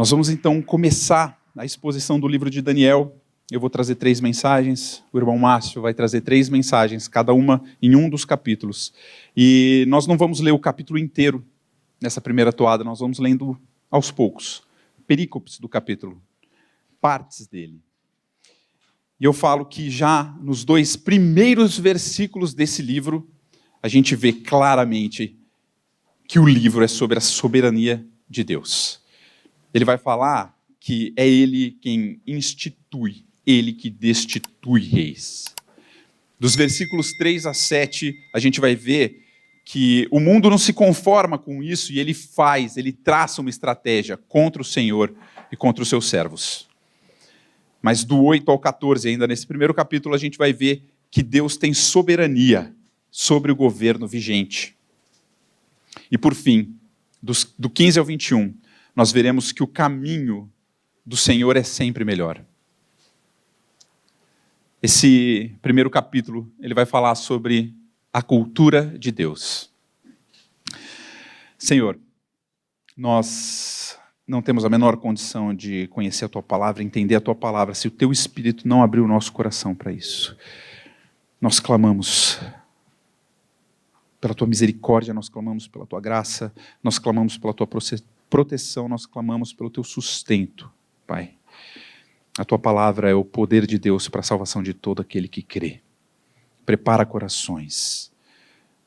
Nós vamos então começar a exposição do livro de Daniel. Eu vou trazer 3 mensagens, o irmão Márcio vai trazer 3 mensagens, cada uma em um dos capítulos. E nós não vamos ler o capítulo inteiro nessa primeira toada, nós vamos lendo aos poucos, perícopes do capítulo, partes dele. E eu falo que já nos 2 primeiros versículos desse livro, a gente vê claramente que o livro é sobre a soberania de Deus. Ele vai falar que é ele quem institui, ele que destitui reis. Dos versículos 3 a 7, a gente vai ver que o mundo não se conforma com isso e ele traça uma estratégia contra o Senhor e contra os seus servos. Mas do 8 ao 14, ainda nesse primeiro capítulo, a gente vai ver que Deus tem soberania sobre o governo vigente. E por fim, do 15 ao 21, nós veremos que o caminho do Senhor é sempre melhor. Esse primeiro capítulo, ele vai falar sobre a cultura de Deus. Senhor, nós não temos a menor condição de conhecer a Tua Palavra, entender a Tua Palavra, se o Teu Espírito não abrir o nosso coração para isso. Nós clamamos pela Tua misericórdia, nós clamamos pela Tua graça, nós clamamos pela Tua proteção, nós clamamos pelo Teu sustento, Pai. A Tua Palavra é o poder de Deus para a salvação de todo aquele que crê. Prepara corações.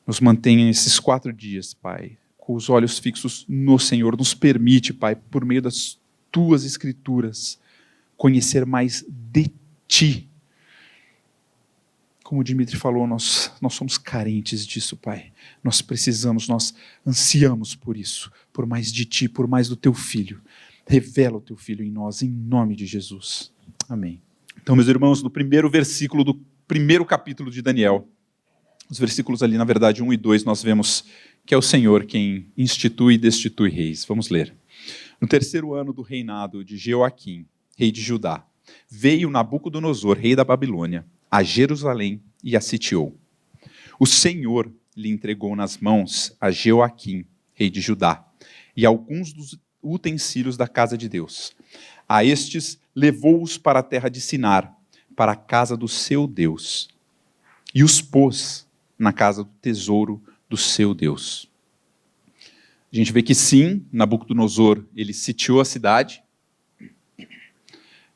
Nos mantenha esses 4 dias, Pai, com os olhos fixos no Senhor. Nos permite, Pai, por meio das Tuas Escrituras, conhecer mais de Ti. Como o Dimitri falou, nós somos carentes disso, Pai. Nós precisamos, nós ansiamos por isso, por mais de Ti, por mais do Teu Filho. Revela o Teu Filho em nós, em nome de Jesus. Amém. Então, meus irmãos, no primeiro versículo do primeiro capítulo de Daniel, os versículos ali, na verdade, 1 e 2, nós vemos que é o Senhor quem institui e destitui reis. Vamos ler. No 3º ano do reinado de Jeoaquim, rei de Judá, veio Nabucodonosor, rei da Babilônia, a Jerusalém e a sitiou. O Senhor lhe entregou nas mãos a Jeoaquim, rei de Judá, e alguns dos utensílios da casa de Deus. A estes levou-os para a terra de Sinar, para a casa do seu Deus, e os pôs na casa do tesouro do seu Deus. A gente vê que sim, Nabucodonosor, ele sitiou a cidade,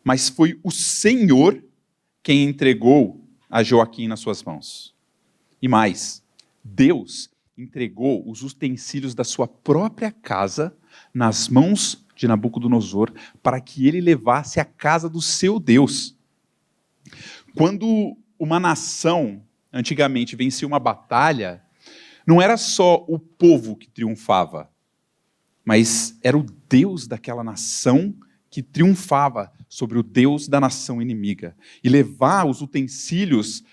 mas foi o Senhor quem entregou a Joaquim nas suas mãos. E mais, Deus entregou os utensílios da sua própria casa nas mãos de Nabucodonosor para que ele levasse à casa do seu Deus. Quando uma nação antigamente vencia uma batalha, não era só o povo que triunfava, mas era o Deus daquela nação que triunfava sobre o Deus da nação inimiga. E levar os utensílios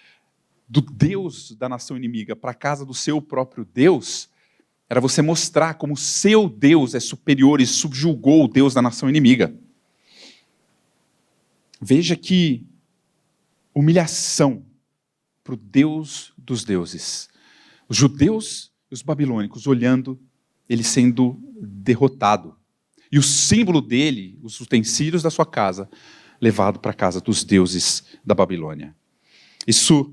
do Deus da nação inimiga para a casa do seu próprio Deus, era você mostrar como o seu Deus é superior e subjugou o Deus da nação inimiga. Veja que humilhação para o Deus dos deuses. Os judeus e os babilônicos olhando ele sendo derrotado. E o símbolo dele, os utensílios da sua casa, levado para a casa dos deuses da Babilônia. Isso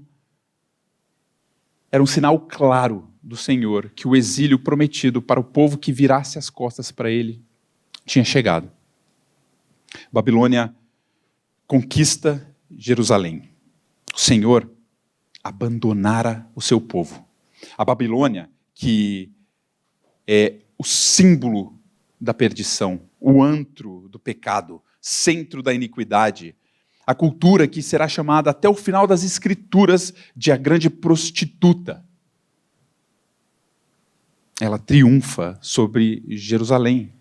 era um sinal claro do Senhor que o exílio prometido para o povo que virasse as costas para ele tinha chegado. Babilônia conquista Jerusalém. O Senhor abandonara o seu povo. A Babilônia, que é o símbolo da perdição, o antro do pecado, centro da iniquidade, a cultura que será chamada até o final das Escrituras de a grande prostituta. Ela triunfa sobre Jerusalém,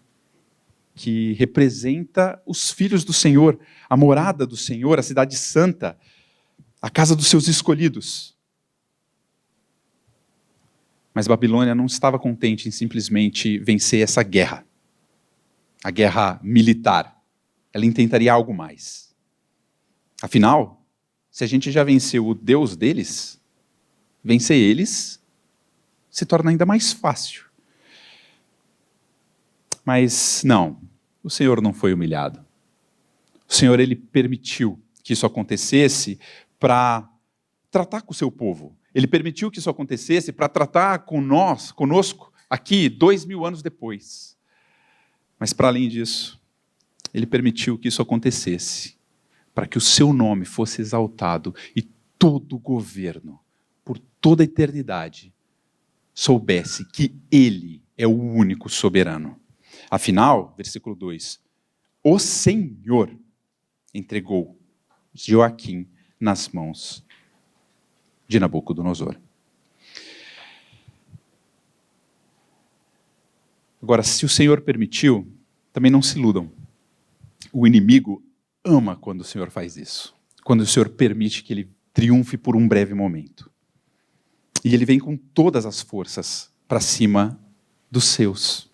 que representa os filhos do Senhor, a morada do Senhor, a cidade santa, a casa dos seus escolhidos. Mas Babilônia não estava contente em simplesmente vencer essa guerra, a guerra militar. Ela intentaria algo mais. Afinal, se a gente já venceu o Deus deles, vencer eles se torna ainda mais fácil. Mas não, o Senhor não foi humilhado. O Senhor, ele permitiu que isso acontecesse para tratar com o seu povo. Ele permitiu que isso acontecesse para tratar conosco, aqui, 2000 anos depois. Mas, para além disso, ele permitiu que isso acontecesse para que o seu nome fosse exaltado e todo o governo, por toda a eternidade, soubesse que ele é o único soberano. Afinal, versículo 2, o Senhor entregou Joaquim nas mãos de Nabucodonosor. Agora, se o Senhor permitiu, também não se iludam. O inimigo ama quando o Senhor faz isso. Quando o Senhor permite que ele triunfe por um breve momento. E ele vem com todas as forças para cima dos seus.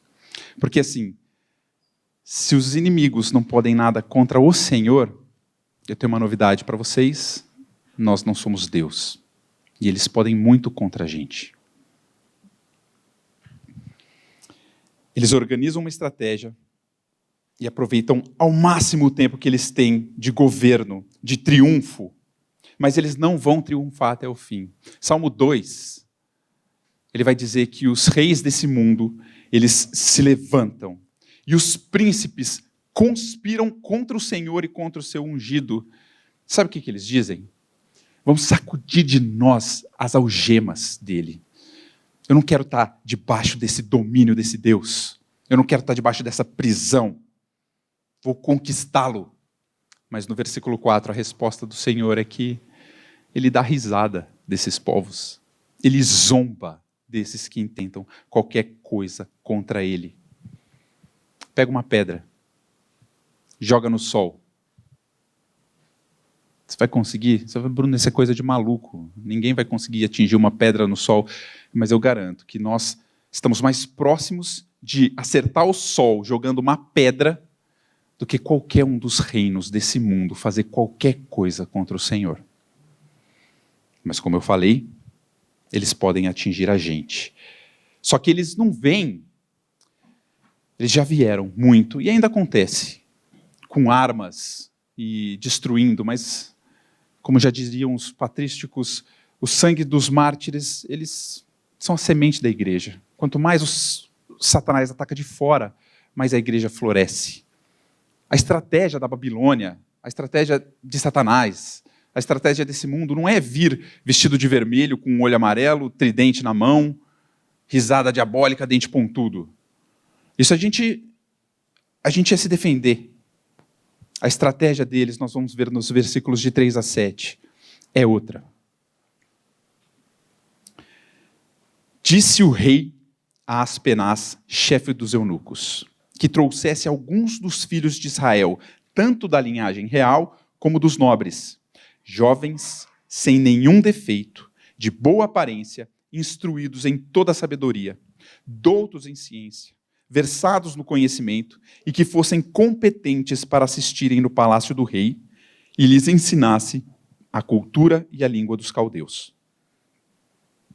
Porque assim, se os inimigos não podem nada contra o Senhor, eu tenho uma novidade para vocês, nós não somos Deus. E eles podem muito contra a gente. Eles organizam uma estratégia e aproveitam ao máximo o tempo que eles têm de governo, de triunfo, mas eles não vão triunfar até o fim. Salmo 2, ele vai dizer que os reis desse mundo, eles se levantam, e os príncipes conspiram contra o Senhor e contra o seu ungido. Sabe o que eles dizem? Vamos sacudir de nós as algemas dele. Eu não quero estar debaixo desse domínio desse Deus. Eu não quero estar debaixo dessa prisão. Vou conquistá-lo. Mas no versículo 4, a resposta do Senhor é que ele dá risada desses povos. Ele zomba desses que intentam qualquer coisa contra ele. Pega uma pedra, joga no sol. Você vai conseguir? Você vai, Bruno, isso é coisa de maluco. Ninguém vai conseguir atingir uma pedra no sol. Mas eu garanto que nós estamos mais próximos de acertar o sol jogando uma pedra do que qualquer um dos reinos desse mundo fazer qualquer coisa contra o Senhor. Mas como eu falei, eles podem atingir a gente. Só que eles não vêm, eles já vieram muito, e ainda acontece, com armas e destruindo, mas, como já diziam os patrísticos, o sangue dos mártires, eles são a semente da igreja. Quanto mais Satanás ataca de fora, mais a igreja floresce. A estratégia da Babilônia, a estratégia de Satanás, a estratégia desse mundo não é vir vestido de vermelho, com um olho amarelo, tridente na mão, risada diabólica, dente pontudo. Isso a gente ia se defender. A estratégia deles, nós vamos ver nos versículos de 3 a 7, é outra. Disse o rei a Aspenaz, chefe dos eunucos, que trouxesse alguns dos filhos de Israel, tanto da linhagem real como dos nobres, jovens, sem nenhum defeito, de boa aparência, instruídos em toda a sabedoria, doutos em ciência, versados no conhecimento, e que fossem competentes para assistirem no palácio do rei, e lhes ensinasse a cultura e a língua dos caldeus.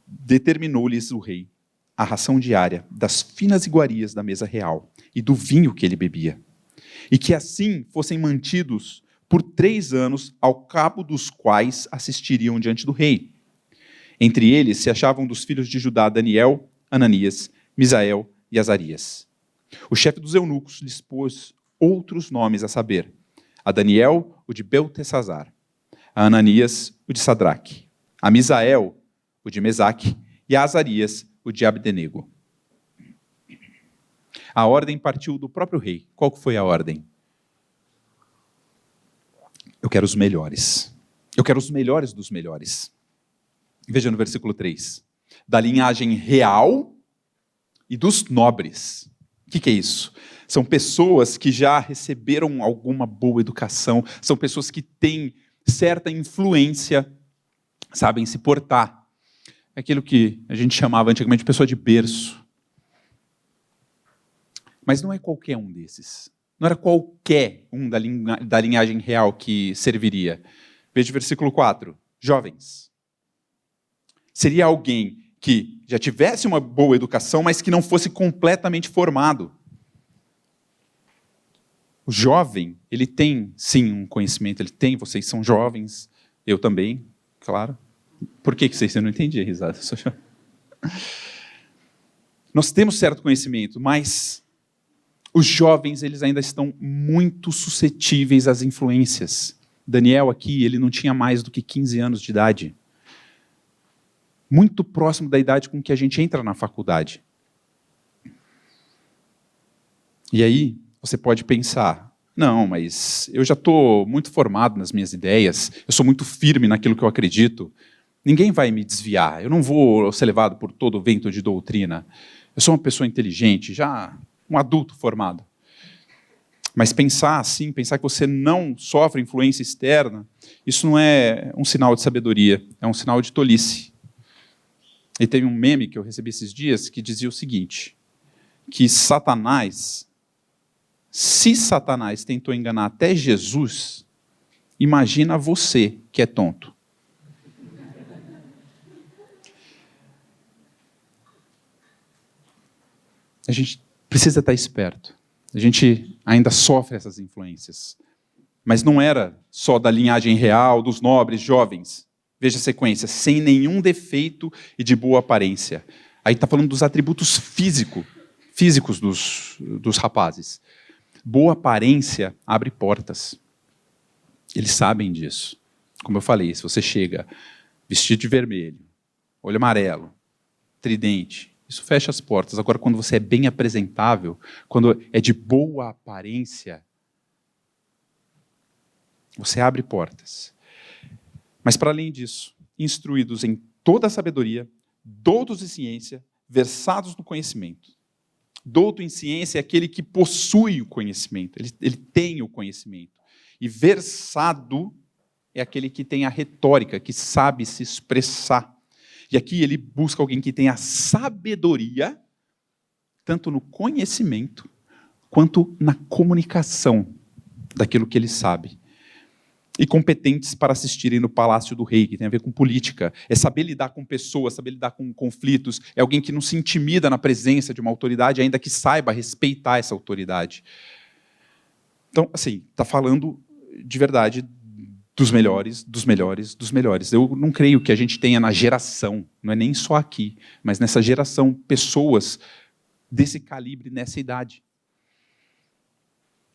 Determinou-lhes o rei a ração diária das finas iguarias da mesa real e do vinho que ele bebia, e que assim fossem mantidos por 3 anos, ao cabo dos quais assistiriam diante do rei. Entre eles se achavam dos filhos de Judá Daniel, Ananias, Misael e Azarias. O chefe dos eunucos lhes pôs outros nomes, a saber, a Daniel, o de Beltesazar, a Ananias, o de Sadraque, a Misael, o de Mesaque, e a Azarias, o de Abdenego. A ordem partiu do próprio rei. Qual foi a ordem? Eu quero os melhores. Eu quero os melhores dos melhores. Veja no versículo 3. Da linhagem real e dos nobres. O que é isso? São pessoas que já receberam alguma boa educação, são pessoas que têm certa influência, sabem se portar. Aquilo que a gente chamava antigamente de pessoa de berço. Mas não é qualquer um desses. Não era qualquer um da linhagem real que serviria. Veja o versículo 4. Jovens. Seria alguém que já tivesse uma boa educação, mas que não fosse completamente formado. O jovem, ele tem, sim, um conhecimento, vocês são jovens, eu também, claro. Por que vocês não entendiam a risada? Nós temos certo conhecimento, mas os jovens, eles ainda estão muito suscetíveis às influências. Daniel aqui, ele não tinha mais do que 15 anos de idade. Muito próximo da idade com que a gente entra na faculdade. E aí, você pode pensar, não, mas eu já estou muito formado nas minhas ideias, eu sou muito firme naquilo que eu acredito, ninguém vai me desviar, eu não vou ser levado por todo o vento de doutrina, eu sou uma pessoa inteligente, já um adulto formado. Mas pensar assim, pensar que você não sofre influência externa, isso não é um sinal de sabedoria, é um sinal de tolice. E teve um meme que eu recebi esses dias que dizia o seguinte, que Satanás, se Satanás tentou enganar até Jesus, imagina você que é tonto. A gente precisa estar esperto. A gente ainda sofre essas influências. Mas não era só da linhagem real, dos nobres, jovens. Veja a sequência. Sem nenhum defeito e de boa aparência. Aí está falando dos atributos físicos dos rapazes. Boa aparência abre portas. Eles sabem disso. Como eu falei, se você chega vestido de vermelho, olho amarelo, tridente, isso fecha as portas. Agora, quando você é bem apresentável, quando é de boa aparência, você abre portas. Mas, para além disso, instruídos em toda a sabedoria, doutos em ciência, versados no conhecimento. Douto em ciência é aquele que possui o conhecimento, ele tem o conhecimento. E versado é aquele que tem a retórica, que sabe se expressar. E aqui ele busca alguém que tenha sabedoria, tanto no conhecimento, quanto na comunicação daquilo que ele sabe. E competentes para assistirem no palácio do rei, que tem a ver com política. É saber lidar com pessoas, saber lidar com conflitos. É alguém que não se intimida na presença de uma autoridade, ainda que saiba respeitar essa autoridade. Então, assim, está falando de verdade dos melhores, dos melhores, dos melhores. Eu não creio que a gente tenha na geração, não é nem só aqui, mas nessa geração, pessoas desse calibre, nessa idade.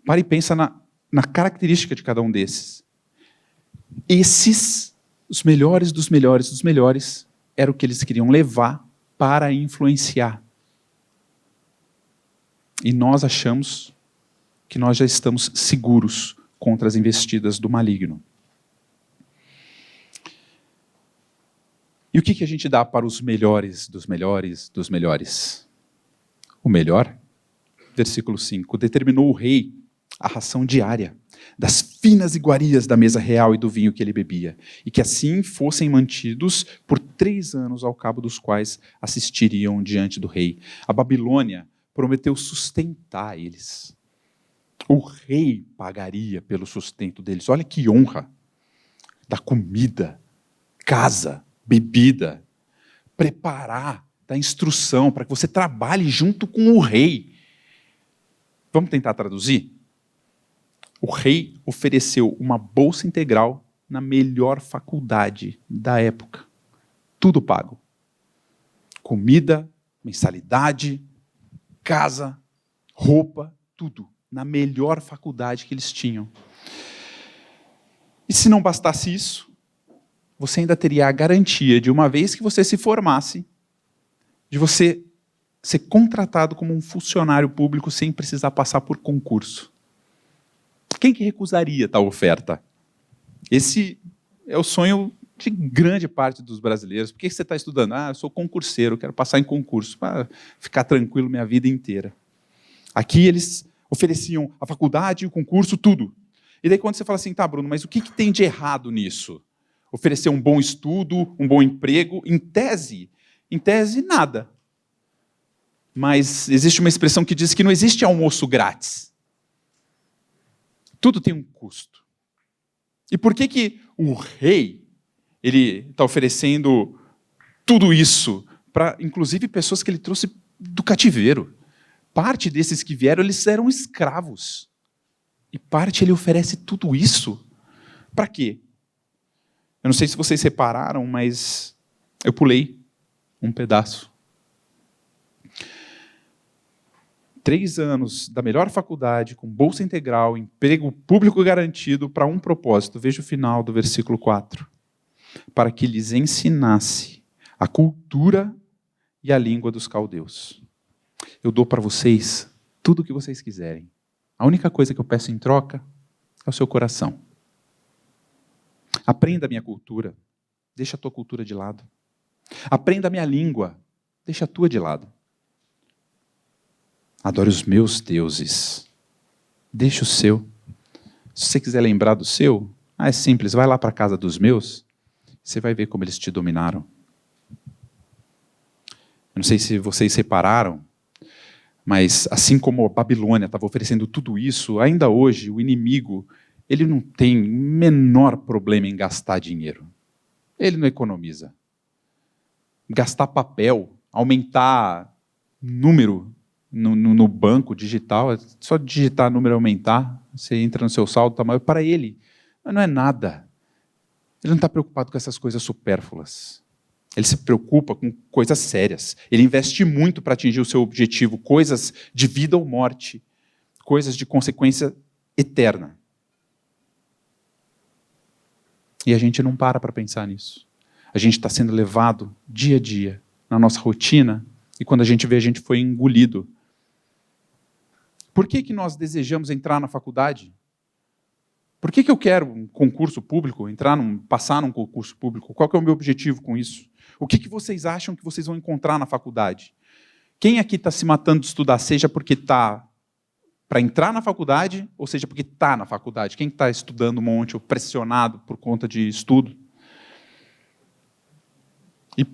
Para e pensa na característica de cada um desses. Esses, os melhores dos melhores dos melhores, era o que eles queriam levar para influenciar. E nós achamos que nós já estamos seguros contra as investidas do maligno. E o que a gente dá para os melhores dos melhores dos melhores? O melhor? Versículo 5. Determinou o rei a ração diária das finas iguarias da mesa real e do vinho que ele bebia, e que assim fossem mantidos por 3 anos, ao cabo dos quais assistiriam diante do rei. A Babilônia prometeu sustentar eles. O rei pagaria pelo sustento deles. Olha que honra! Da comida, casa, bebida, preparar, dar instrução para que você trabalhe junto com o rei. Vamos tentar traduzir? O rei ofereceu uma bolsa integral na melhor faculdade da época. Tudo pago. Comida, mensalidade, casa, roupa, tudo. Na melhor faculdade que eles tinham. E se não bastasse isso, você ainda teria a garantia de, uma vez que você se formasse, de você ser contratado como um funcionário público sem precisar passar por concurso. Quem que recusaria tal oferta? Esse é o sonho de grande parte dos brasileiros. Por que você está estudando? Eu sou concurseiro, quero passar em concurso, para ficar tranquilo minha vida inteira. Aqui eles ofereciam a faculdade, o concurso, tudo. E daí quando você fala assim, tá, Bruno, mas o que tem de errado nisso? Oferecer um bom estudo, um bom emprego, em tese nada. Mas existe uma expressão que diz que não existe almoço grátis. Tudo tem um custo. E por que o rei ele está oferecendo tudo isso para, inclusive, pessoas que ele trouxe do cativeiro? Parte desses que vieram, eles eram escravos. E parte ele oferece tudo isso. Para quê? Eu não sei se vocês repararam, mas eu pulei um pedaço. 3 anos da melhor faculdade, com bolsa integral, emprego público garantido, para um propósito. Veja o final do versículo 4. Para que lhes ensinasse a cultura e a língua dos caldeus. Eu dou para vocês tudo o que vocês quiserem. A única coisa que eu peço em troca é o seu coração. Aprenda a minha cultura, deixa a tua cultura de lado. Aprenda a minha língua, deixa a tua de lado. Adore os meus deuses, deixa o seu. Se você quiser lembrar do seu, é simples, vai lá para a casa dos meus, você vai ver como eles te dominaram. Eu não sei se vocês repararam, mas assim como a Babilônia estava oferecendo tudo isso, ainda hoje o inimigo, ele não tem menor problema em gastar dinheiro. Ele não economiza. Gastar papel, aumentar número no banco digital, é só digitar número e aumentar, você entra no seu saldo, tá maior. Para ele, não é nada. Ele não está preocupado com essas coisas supérfluas. Ele se preocupa com coisas sérias. Ele investe muito para atingir o seu objetivo, coisas de vida ou morte, coisas de consequência eterna. E a gente não para pensar nisso. A gente está sendo levado dia a dia na nossa rotina, e quando a gente vê, a gente foi engolido. Por que nós desejamos entrar na faculdade? Por que eu quero um concurso público, passar num concurso público? Qual que é o meu objetivo com isso? O que vocês acham que vocês vão encontrar na faculdade? Quem aqui está se matando de estudar, seja porque está para entrar na faculdade, ou seja porque está na faculdade? Quem está estudando um monte, ou pressionado por conta de estudo? E,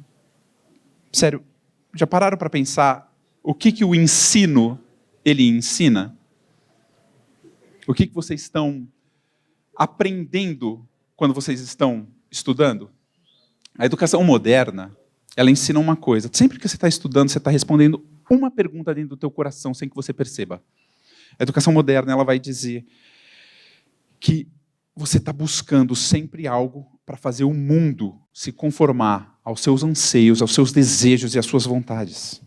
sério, já pararam para pensar o que o ensino, ele ensina? O que vocês estão aprendendo quando vocês estão estudando? A educação moderna, ela ensina uma coisa. Sempre que você está estudando, você está respondendo uma pergunta dentro do teu coração, sem que você perceba. A educação moderna, ela vai dizer que você está buscando sempre algo para fazer o mundo se conformar aos seus anseios, aos seus desejos e às suas vontades.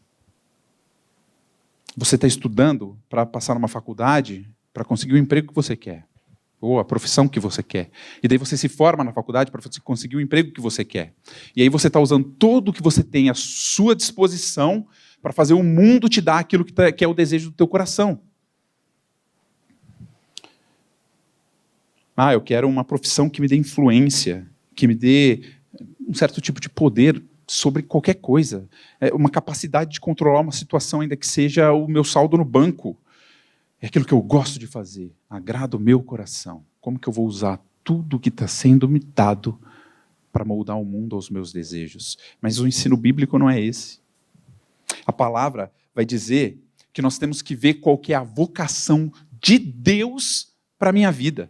Você está estudando para passar numa faculdade, para conseguir o emprego que você quer, ou a profissão que você quer. E daí você se forma na faculdade para você conseguir o emprego que você quer. E aí você está usando tudo o que você tem à sua disposição para fazer o mundo te dar aquilo que é o desejo do teu coração. Eu quero uma profissão que me dê influência, que me dê um certo tipo de poder sobre qualquer coisa. Uma capacidade de controlar uma situação, ainda que seja o meu saldo no banco. É aquilo que eu gosto de fazer, agrada o meu coração. Como que eu vou usar tudo que está sendo me dado para moldar o mundo aos meus desejos? Mas o ensino bíblico não é esse. A palavra vai dizer que nós temos que ver qual que é a vocação de Deus para a minha vida.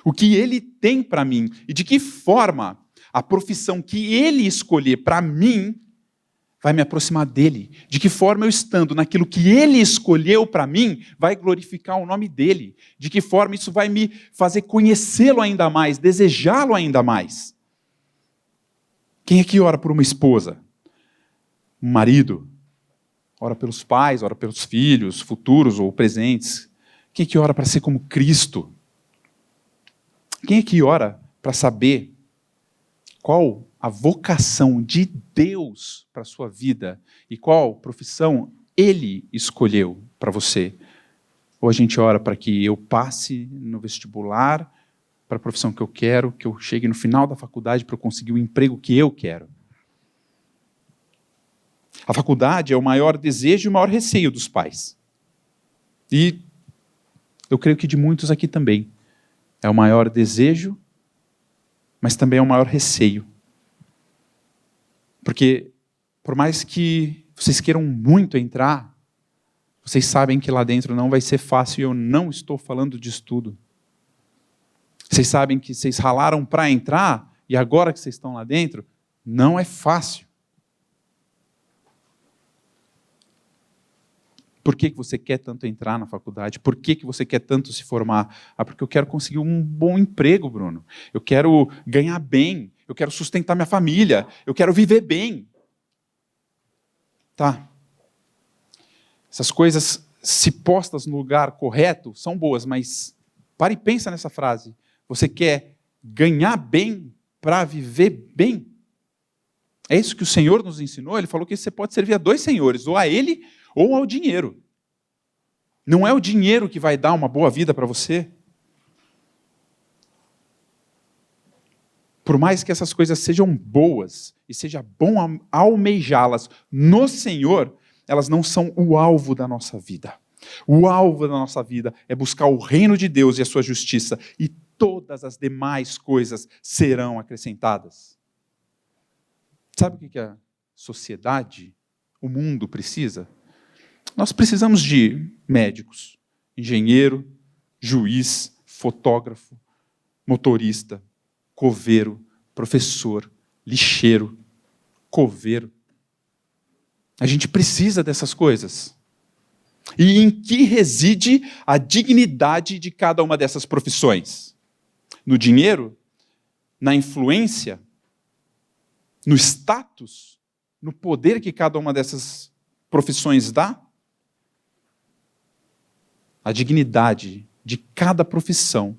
O que Ele tem para mim e de que forma a profissão que Ele escolher para mim vai me aproximar dele. De que forma eu estando naquilo que Ele escolheu para mim, vai glorificar o nome dele. De que forma isso vai me fazer conhecê-lo ainda mais, desejá-lo ainda mais. Quem aqui ora por uma esposa? Um marido? Ora pelos pais, ora pelos filhos, futuros ou presentes? Quem aqui ora para ser como Cristo? Quem aqui ora para saber qual a vocação de Deus para a sua vida e qual profissão Ele escolheu para você? Ou a gente ora para que eu passe no vestibular para a profissão que eu chegue no final da faculdade para eu conseguir o emprego que eu quero? A faculdade é o maior desejo e o maior receio dos pais. E eu creio que de muitos aqui também. É o maior desejo, mas também é o maior receio. Porque, por mais que vocês queiram muito entrar, vocês sabem que lá dentro não vai ser fácil e eu não estou falando de estudo. Vocês sabem que vocês ralaram para entrar e agora que vocês estão lá dentro, não é fácil. Por que você quer tanto entrar na faculdade? Por que você quer tanto se formar? Ah, porque eu quero conseguir um bom emprego, Bruno. Eu quero ganhar bem. Eu quero sustentar minha família. Eu quero viver bem. Tá. Essas coisas, se postas no lugar correto, são boas, mas para e pensa nessa frase. Você quer ganhar bem para viver bem? É isso que o Senhor nos ensinou. Ele falou que você pode servir a 2 senhores, ou a Ele ou ao dinheiro. Não é o dinheiro que vai dar uma boa vida para você. Por mais que essas coisas sejam boas e seja bom almejá-las no Senhor, elas não são o alvo da nossa vida. O alvo da nossa vida é buscar o reino de Deus e a sua justiça, e todas as demais coisas serão acrescentadas. Sabe o que a sociedade, o mundo precisa? Nós precisamos de médicos, engenheiro, juiz, fotógrafo, motorista, coveiro, professor, lixeiro, coveiro. A gente precisa dessas coisas. E em que reside a dignidade de cada uma dessas profissões? No dinheiro? Na influência? No status? No poder que cada uma dessas profissões dá? A dignidade de cada profissão,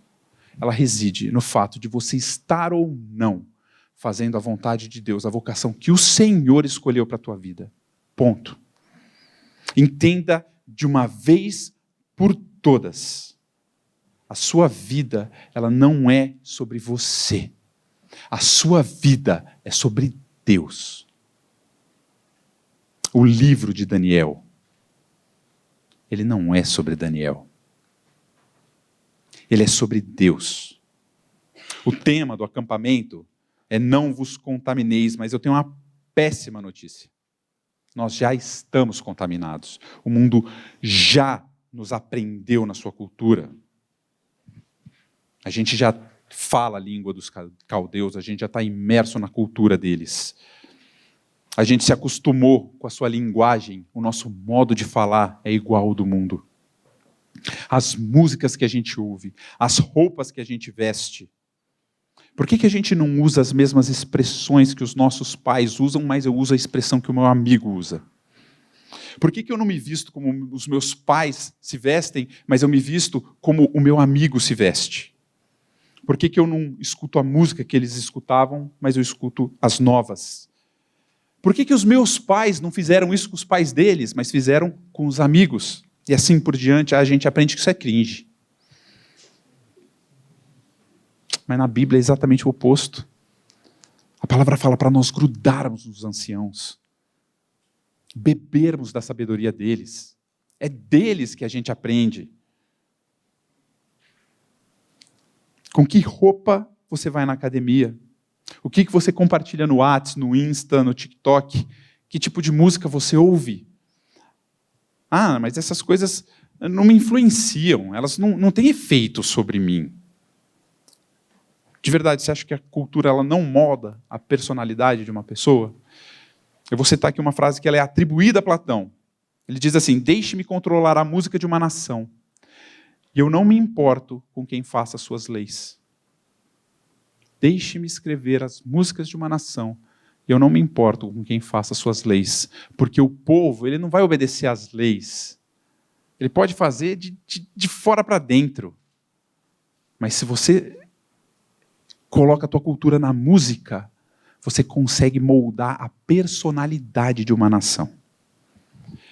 ela reside no fato de você estar ou não fazendo a vontade de Deus, a vocação que o Senhor escolheu para a tua vida. Ponto. Entenda de uma vez por todas. A sua vida, ela não é sobre você. A sua vida é sobre Deus. O livro de Daniel, ele não é sobre Daniel. Ele é sobre Deus. O tema do acampamento é não vos contamineis, mas eu tenho uma péssima notícia. Nós já estamos contaminados. O mundo já nos apreendeu na sua cultura. A gente já fala a língua dos caldeus, a gente já está imerso na cultura deles. A gente se acostumou com a sua linguagem, o nosso modo de falar é igual ao do mundo. As músicas que a gente ouve, as roupas que a gente veste. Por que a gente não usa as mesmas expressões que os nossos pais usam, mas eu uso a expressão que o meu amigo usa? Por que eu não me visto como os meus pais se vestem, mas eu me visto como o meu amigo se veste? Por que eu não escuto a música que eles escutavam, mas eu escuto as novas? Por que os meus pais não fizeram isso com os pais deles, mas fizeram com os amigos? E assim por diante, a gente aprende que isso é cringe. Mas na Bíblia é exatamente o oposto. A palavra fala para nós grudarmos nos anciãos, bebermos da sabedoria deles. É deles que a gente aprende. Com que roupa você vai na academia? O que você compartilha no WhatsApp, no Insta, no TikTok? Que tipo de música você ouve? Ah, mas essas coisas não me influenciam, elas não têm efeito sobre mim. De verdade, você acha que a cultura ela não molda a personalidade de uma pessoa? Eu vou citar aqui uma frase que ela é atribuída a Platão. Ele diz assim: deixe-me controlar a música de uma nação, e eu não me importo com quem faça as suas leis. Deixe-me escrever as músicas de uma nação, e eu não me importo com quem faça as suas leis. Porque o povo, ele não vai obedecer às leis. Ele pode fazer de fora para dentro. Mas se você coloca a tua cultura na música, você consegue moldar a personalidade de uma nação.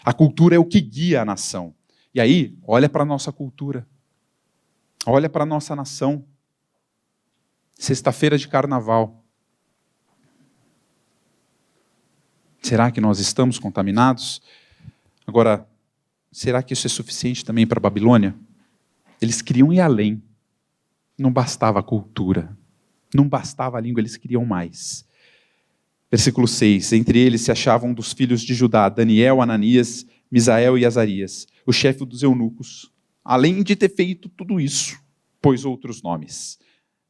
A cultura é o que guia a nação. E aí, olha para a nossa cultura. Olha para a nossa nação. Sexta-feira de carnaval. Será que nós estamos contaminados? Agora, será que isso é suficiente também para a Babilônia? Eles queriam ir além. Não bastava a cultura. Não bastava a língua, eles queriam mais. Versículo 6. Entre eles se achavam dos filhos de Judá, Daniel, Ananias, Misael e Azarias, o chefe dos eunucos. Além de ter feito tudo isso, pôs outros nomes.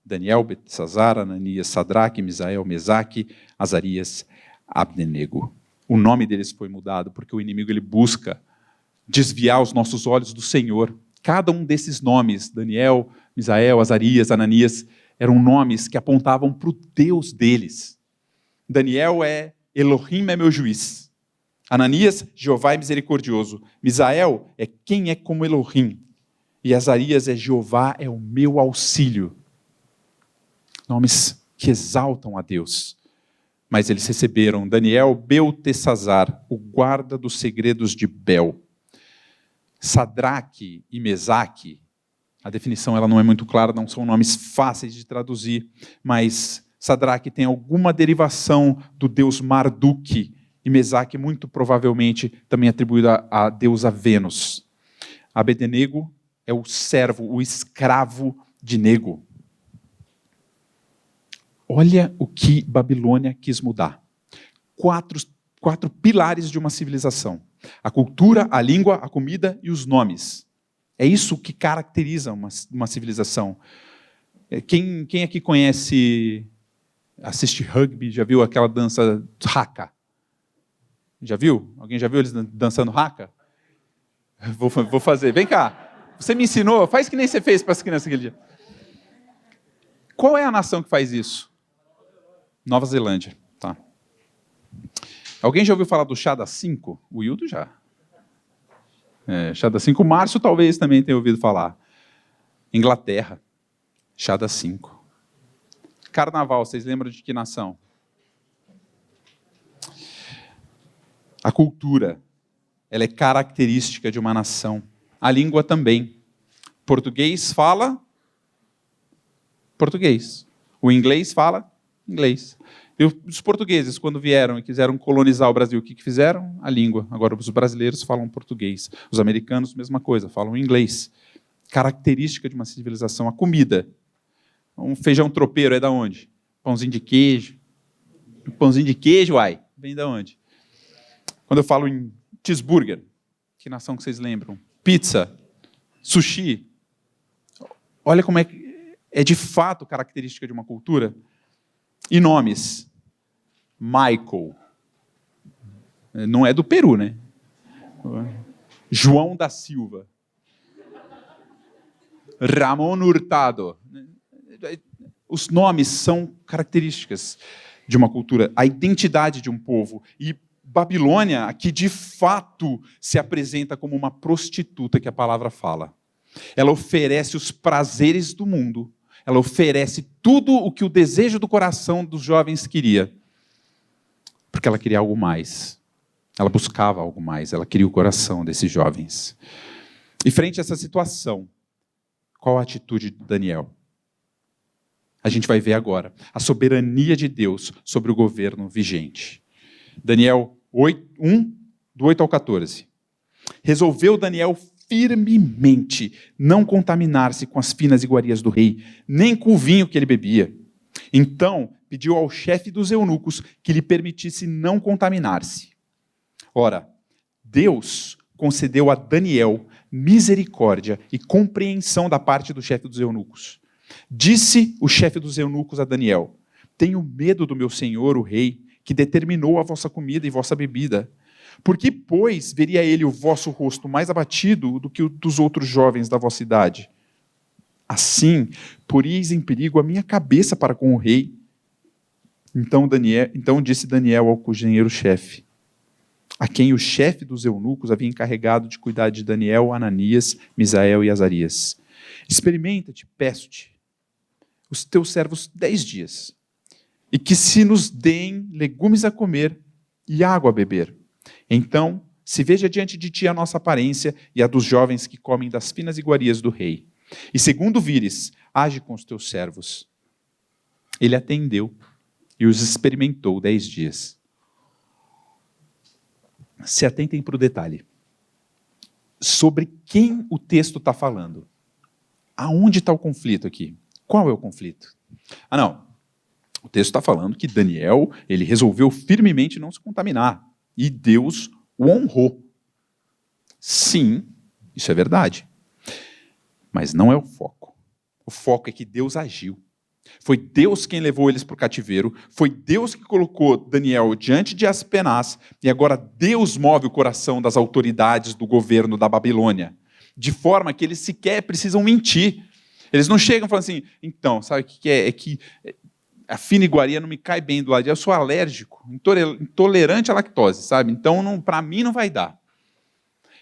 Daniel, Beltesazar, Ananias, Sadraque, Misael, Mesaque, Azarias, Abdenego. O nome deles foi mudado porque o inimigo ele busca desviar os nossos olhos do Senhor. Cada um desses nomes, Daniel, Misael, Azarias, Ananias, eram nomes que apontavam para o Deus deles. Daniel é Elohim é meu juiz. Ananias, Jeová é misericordioso. Misael é quem é como Elohim. E Azarias é Jeová é o meu auxílio. Nomes que exaltam a Deus. Mas eles receberam Daniel, Beltesazar, o guarda dos segredos de Bel. Sadraque e Mesaque, a definição ela não é muito clara, não são nomes fáceis de traduzir, mas Sadraque tem alguma derivação do deus Marduk, e Mesaque muito provavelmente também atribuída à deusa Vênus. Abednego é o servo, o escravo de Nego. Olha o que Babilônia quis mudar. Quatro pilares de uma civilização. A cultura, a língua, a comida e os nomes. É isso que caracteriza uma civilização. Quem aqui assiste rugby, já viu aquela dança haka? Já viu? Alguém já viu eles dançando haka? Vou fazer. Vem cá. Você me ensinou? Faz que nem você fez para as crianças aquele dia. Qual é a nação que faz isso? Nova Zelândia. Tá. Alguém já ouviu falar do chá das 5? O Hildo já. Chá das 5. O Márcio talvez também tenha ouvido falar. Inglaterra. Chá das 5. Carnaval, vocês lembram de que nação? A cultura, ela é característica de uma nação. A língua também. Português fala português. O inglês fala inglês. E os portugueses, quando vieram e quiseram colonizar o Brasil, o que fizeram? A língua. Agora, os brasileiros falam português. Os americanos, mesma coisa, falam inglês. Característica de uma civilização. A comida. Um feijão tropeiro é da onde? Pãozinho de queijo. O pãozinho de queijo, uai, vem da onde? Quando eu falo em cheeseburger, que nação que vocês lembram? Pizza, sushi. Olha como é de fato característica de uma cultura. E nomes. Michael. Não é do Peru, né? João da Silva. Ramon Hurtado. Os nomes são características de uma cultura, a identidade de um povo. E Babilônia, aqui de fato se apresenta como uma prostituta que a palavra fala. Ela oferece os prazeres do mundo. Ela oferece tudo o que o desejo do coração dos jovens queria. Porque ela queria algo mais. Ela buscava algo mais. Ela queria o coração desses jovens. E frente a essa situação, qual a atitude de Daniel? A gente vai ver agora a soberania de Deus sobre o governo vigente. Daniel 1, do 8 ao 14. Resolveu Daniel firmemente não contaminar-se com as finas iguarias do rei, nem com o vinho que ele bebia. Então, pediu ao chefe dos eunucos que lhe permitisse não contaminar-se. Ora, Deus concedeu a Daniel misericórdia e compreensão da parte do chefe dos eunucos. Disse o chefe dos eunucos a Daniel: tenho medo do meu senhor, o rei, que determinou a vossa comida e vossa bebida. Por que, pois, veria ele o vosso rosto mais abatido do que o dos outros jovens da vossa idade? Assim, poríeis em perigo a minha cabeça para com o rei. Então disse Daniel ao cozinheiro-chefe, a quem o chefe dos eunucos havia encarregado de cuidar de Daniel, Ananias, Misael e Azarias: experimenta-te, peço-te, os teus servos 10 dias, e que se nos deem legumes a comer e água a beber. Então, se veja diante de ti a nossa aparência e a dos jovens que comem das finas iguarias do rei. E segundo vires, age com os teus servos. Ele atendeu e os experimentou 10 dias. Se atentem para o detalhe. Sobre quem o texto está falando? Aonde está o conflito aqui? Qual é o conflito? Não. O texto está falando que Daniel, ele resolveu firmemente não se contaminar. E Deus o honrou. Sim, isso é verdade. Mas não é o foco. O foco é que Deus agiu. Foi Deus quem levou eles para o cativeiro, foi Deus que colocou Daniel diante de Aspenaz, e agora Deus move o coração das autoridades do governo da Babilônia, de forma que eles sequer precisam mentir. Eles não chegam falando assim, então, sabe o que é? É que a fina iguaria não me cai bem do lado, eu sou alérgico, intolerante à lactose, sabe? Então, para mim não vai dar.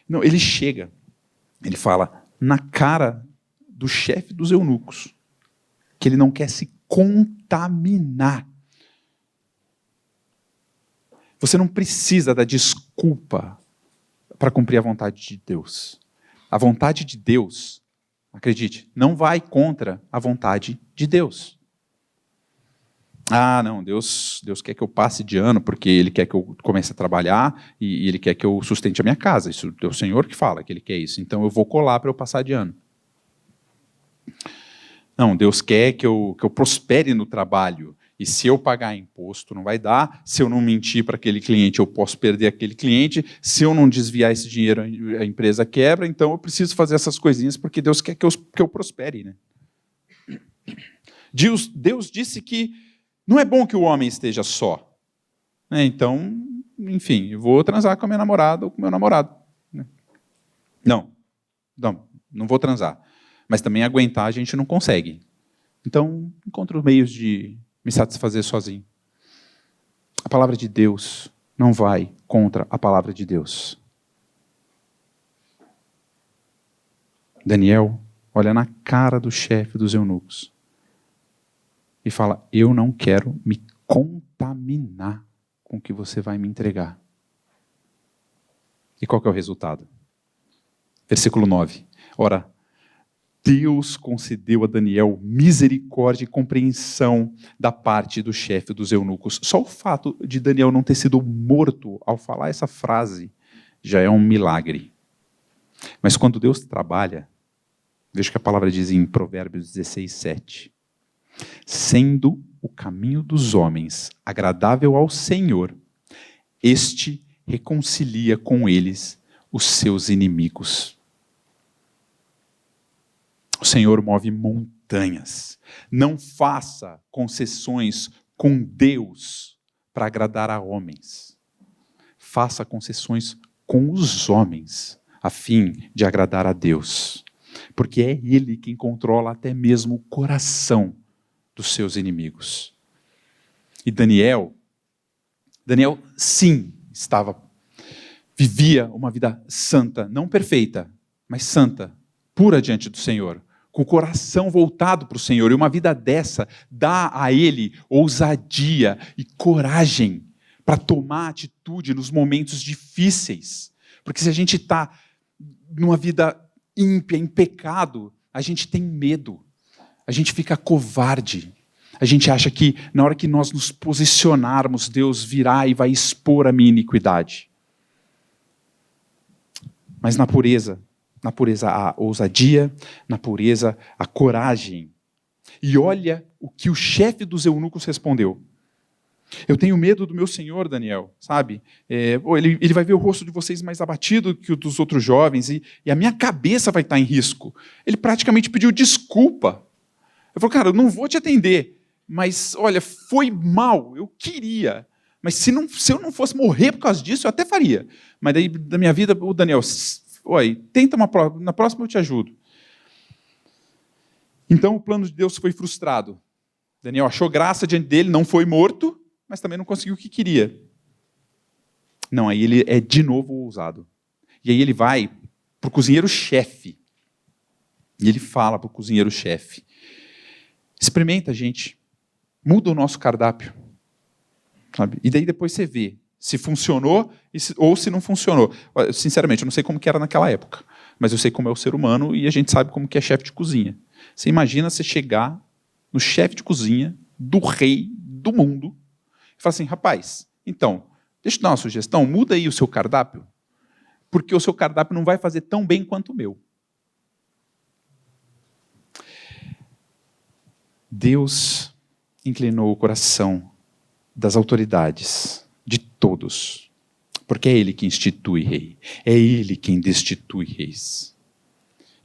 Não, ele chega, ele fala na cara do chefe dos eunucos, que ele não quer se contaminar. Você não precisa da desculpa para cumprir a vontade de Deus. A vontade de Deus, acredite, não vai contra a vontade de Deus. Ah, não, Deus quer que eu passe de ano porque Ele quer que eu comece a trabalhar e Ele quer que eu sustente a minha casa. Isso é o Senhor que fala que Ele quer isso. Então eu vou colar para eu passar de ano. Não, Deus quer que eu prospere no trabalho. E se eu pagar imposto, não vai dar. Se eu não mentir para aquele cliente, eu posso perder aquele cliente. Se eu não desviar esse dinheiro, a empresa quebra. Então eu preciso fazer essas coisinhas porque Deus quer que eu prospere. Né? Deus disse que não é bom que o homem esteja só. Então, enfim, eu vou transar com a minha namorada ou com o meu namorado. Não vou transar. Mas também aguentar a gente não consegue. Então, encontro meios de me satisfazer sozinho. A palavra de Deus não vai contra a palavra de Deus. Daniel olha na cara do chefe dos eunucos e fala, eu não quero me contaminar com o que você vai me entregar. E qual que é o resultado? Versículo 9. Ora, Deus concedeu a Daniel misericórdia e compreensão da parte do chefe dos eunucos. Só o fato de Daniel não ter sido morto ao falar essa frase já é um milagre. Mas quando Deus trabalha, veja que a palavra diz em Provérbios 16, 7. Sendo o caminho dos homens agradável ao Senhor, este reconcilia com eles os seus inimigos. O Senhor move montanhas. Não faça concessões com Deus para agradar a homens. Faça concessões com os homens, a fim de agradar a Deus. Porque é Ele quem controla até mesmo o coração dos seus inimigos. E Daniel, sim, vivia uma vida santa, não perfeita, mas santa, pura diante do Senhor, com o coração voltado para o Senhor. E uma vida dessa dá a ele ousadia e coragem para tomar atitude nos momentos difíceis. Porque se a gente está numa vida ímpia, em pecado, a gente tem medo, a gente fica covarde. A gente acha que na hora que nós nos posicionarmos, Deus virá e vai expor a minha iniquidade. Mas na pureza a ousadia, na pureza a coragem. E olha o que o chefe dos eunucos respondeu. Eu tenho medo do meu senhor, Daniel, sabe? Ele vai ver o rosto de vocês mais abatido que o dos outros jovens e a minha cabeça vai estar em risco. Ele praticamente pediu desculpa. Eu falei, cara, eu não vou te atender, mas olha, foi mal, eu queria. Mas se eu não fosse morrer por causa disso, eu até faria. Mas daí, da minha vida, o Daniel, tenta na próxima eu te ajudo. Então o plano de Deus foi frustrado. Daniel achou graça diante dele, não foi morto, mas também não conseguiu o que queria. Não, aí ele é de novo ousado. E aí ele vai para o cozinheiro-chefe. E ele fala para o cozinheiro-chefe, experimenta, gente, muda o nosso cardápio. Sabe? E daí depois você vê se funcionou ou se não funcionou. Sinceramente, eu não sei como que era naquela época, mas eu sei como é o ser humano e a gente sabe como que é chefe de cozinha. Você imagina você chegar no chefe de cozinha do rei do mundo e falar assim, rapaz, então, deixa eu te dar uma sugestão, muda aí o seu cardápio, porque o seu cardápio não vai fazer tão bem quanto o meu. Deus inclinou o coração das autoridades, de todos, porque é Ele que institui rei, é Ele quem destitui reis.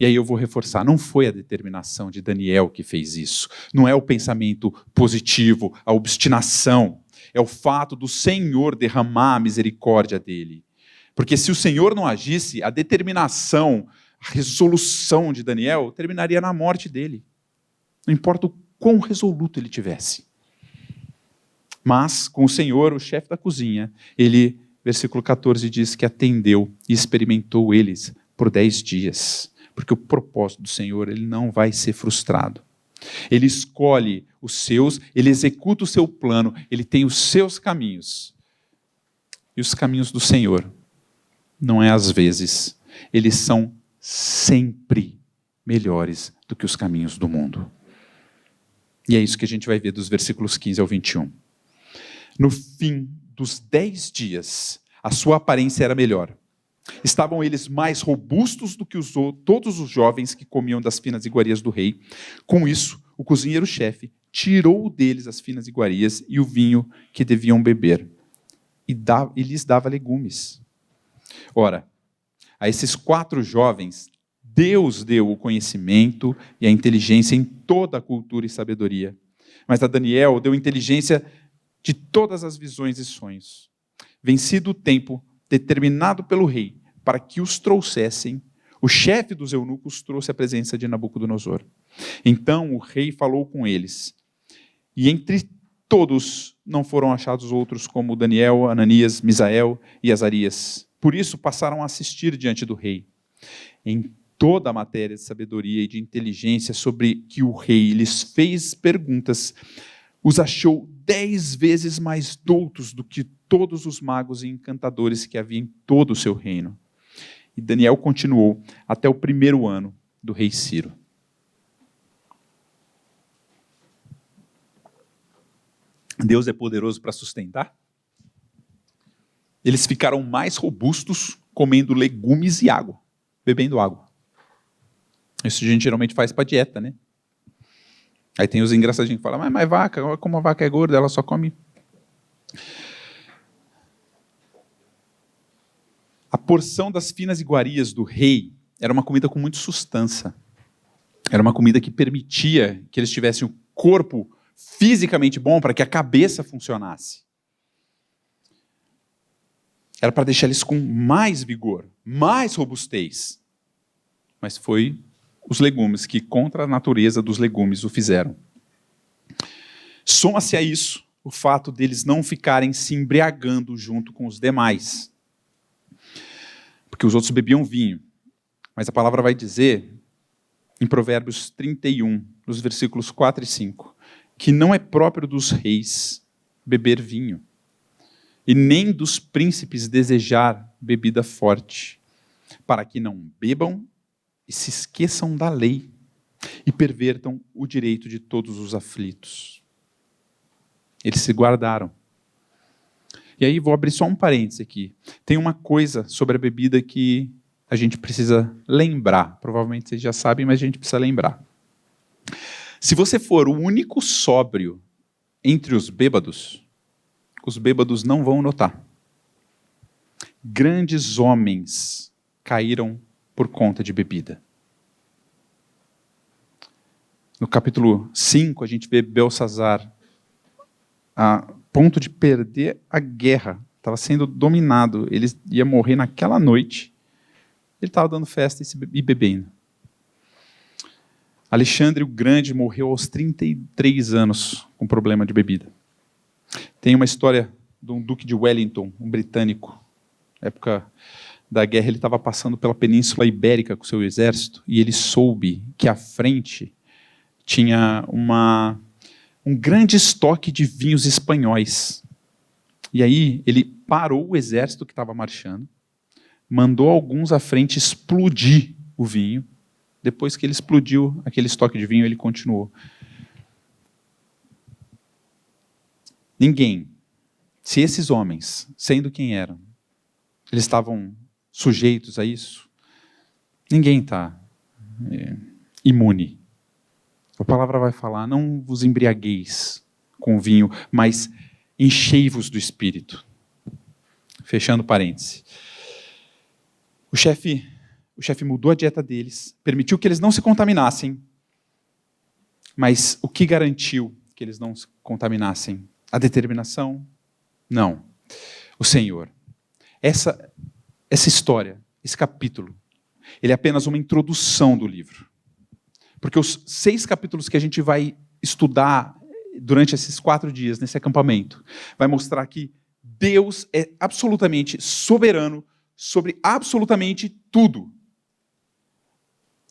E aí eu vou reforçar, não foi a determinação de Daniel que fez isso. Não é o pensamento positivo, a obstinação. É o fato do Senhor derramar a misericórdia dele. Porque se o Senhor não agisse, a determinação, a resolução de Daniel terminaria na morte dele. Não importa o quão resoluto ele tivesse. Mas, com o Senhor, o chefe da cozinha, ele, versículo 14, diz que atendeu e experimentou eles por 10 dias. Porque o propósito do Senhor, ele não vai ser frustrado. Ele escolhe os seus, ele executa o seu plano, ele tem os seus caminhos. E os caminhos do Senhor, não é às vezes, eles são sempre melhores do que os caminhos do mundo. E é isso que a gente vai ver dos versículos 15 ao 21. No fim dos 10 dias, a sua aparência era melhor. Estavam eles mais robustos do que todos os jovens que comiam das finas iguarias do rei. Com isso, o cozinheiro-chefe tirou deles as finas iguarias e o vinho que deviam beber, e lhes dava legumes. Ora, a esses 4 jovens, Deus deu o conhecimento e a inteligência em toda a cultura e sabedoria. Mas a Daniel deu inteligência de todas as visões e sonhos. Vencido o tempo determinado pelo rei para que os trouxessem, o chefe dos eunucos trouxe à presença de Nabucodonosor. Então o rei falou com eles, e entre todos não foram achados outros como Daniel, Ananias, Misael e Azarias. Por isso passaram a assistir diante do rei. Em toda a matéria de sabedoria e de inteligência sobre que o rei lhes fez perguntas, os achou 10 vezes mais doutos do que todos os magos e encantadores que havia em todo o seu reino. E Daniel continuou até o 1º ano do rei Ciro. Deus é poderoso para sustentar? Eles ficaram mais robustos comendo legumes e água, bebendo água. Isso a gente geralmente faz para dieta, né? Aí tem os engraçadinhos que falam, mas vaca, como a vaca é gorda, ela só come... A porção das finas iguarias do rei era uma comida com muita sustância. Era uma comida que permitia que eles tivessem o corpo fisicamente bom para que a cabeça funcionasse. Era para deixar eles com mais vigor, mais robustez. Mas foi os legumes que, contra a natureza dos legumes, o fizeram. Soma-se a isso o fato deles não ficarem se embriagando junto com os demais. Porque os outros bebiam vinho. Mas a palavra vai dizer, em Provérbios 31, nos versículos 4 e 5, que não é próprio dos reis beber vinho, e nem dos príncipes desejar bebida forte, para que não bebam e se esqueçam da lei, e pervertam o direito de todos os aflitos. Eles se guardaram. E aí vou abrir só um parêntese aqui. Tem uma coisa sobre a bebida que a gente precisa lembrar. Provavelmente vocês já sabem, mas a gente precisa lembrar. Se você for o único sóbrio entre os bêbados não vão notar. Grandes homens caíram por conta de bebida. No capítulo 5, a gente vê Belsazar a ponto de perder a guerra. Estava sendo dominado. Ele ia morrer naquela noite. Ele estava dando festa e bebendo. Alexandre o Grande morreu aos 33 anos com problema de bebida. Tem uma história de um duque de Wellington, um britânico. Na época da guerra, ele estava passando pela Península Ibérica com seu exército e ele soube que à frente tinha um grande estoque de vinhos espanhóis. E aí ele parou o exército que estava marchando, mandou alguns à frente explodir o vinho. Depois que ele explodiu aquele estoque de vinho, ele continuou. Ninguém, se esses homens, sendo quem eram, eles estavam sujeitos a isso, ninguém está imune. A palavra vai falar, não vos embriagueis com vinho, mas enchei-vos do Espírito. Fechando parênteses. O chefe o chefe mudou a dieta deles, permitiu que eles não se contaminassem, mas o que garantiu que eles não se contaminassem? A determinação? Não. O Senhor. Essa história, esse capítulo, ele é apenas uma introdução do livro. Porque os 6 capítulos que a gente vai estudar durante esses 4 dias, nesse acampamento, vai mostrar que Deus é absolutamente soberano sobre absolutamente tudo.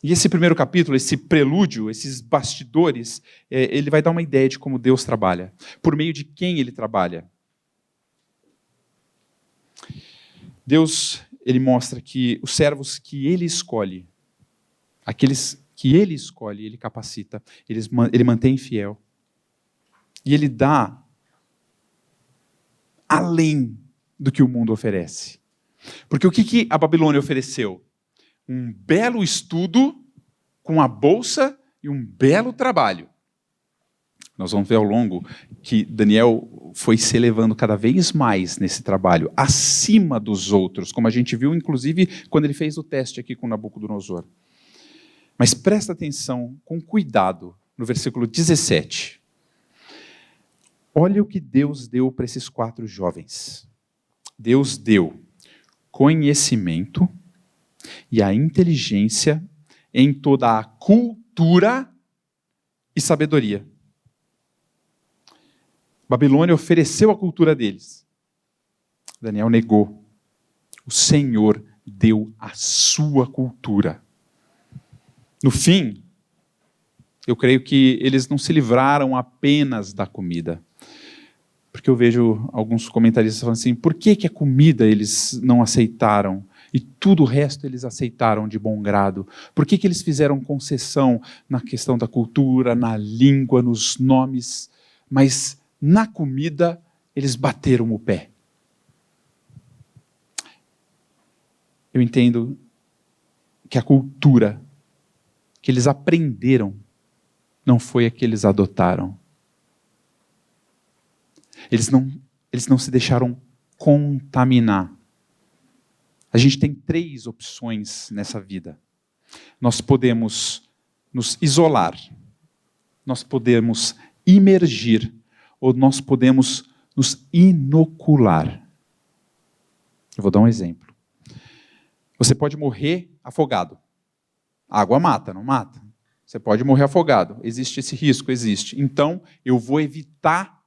E esse primeiro capítulo, esse prelúdio, esses bastidores, ele vai dar uma ideia de como Deus trabalha, por meio de quem ele trabalha. Deus, ele mostra que os servos que ele escolhe, aqueles que ele escolhe, ele capacita, ele mantém fiel. E ele dá além do que o mundo oferece. Porque o que a Babilônia ofereceu? Um belo estudo com a bolsa e um belo trabalho. Nós vamos ver ao longo que Daniel foi se elevando cada vez mais nesse trabalho, acima dos outros, como a gente viu, inclusive, quando ele fez o teste aqui com Nabucodonosor. Mas presta atenção, com cuidado, no versículo 17. Olha o que Deus deu para esses 4 jovens. Deus deu conhecimento e a inteligência em toda a cultura e sabedoria. Babilônia ofereceu a cultura deles. Daniel negou. O Senhor deu a sua cultura. No fim, eu creio que eles não se livraram apenas da comida. Porque eu vejo alguns comentaristas falando assim, por que a comida eles não aceitaram? E tudo o resto eles aceitaram de bom grado. Por que eles fizeram concessão na questão da cultura, na língua, nos nomes, mas na comida eles bateram o pé? Eu entendo que a cultura que eles aprenderam não foi a que eles adotaram. Eles não se deixaram contaminar. A gente tem 3 opções nessa vida. Nós podemos nos isolar, nós podemos imergir, ou nós podemos nos inocular. Eu vou dar um exemplo. Você pode morrer afogado. A água mata, não mata? Você pode morrer afogado. Existe esse risco? Existe. Então, eu vou evitar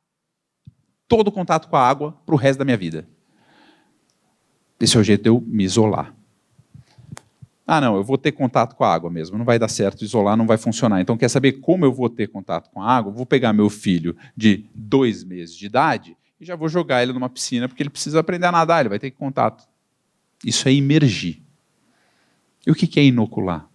todo contato com a água para o resto da minha vida. Esse é o jeito de eu me isolar. Ah, não, eu vou ter contato com a água mesmo. Não vai dar certo isolar, não vai funcionar. Então, quer saber como eu vou ter contato com a água? Eu vou pegar meu filho de 2 meses de idade e já vou jogar ele numa piscina, porque ele precisa aprender a nadar, ele vai ter contato. Isso é imergir. E o que é inocular?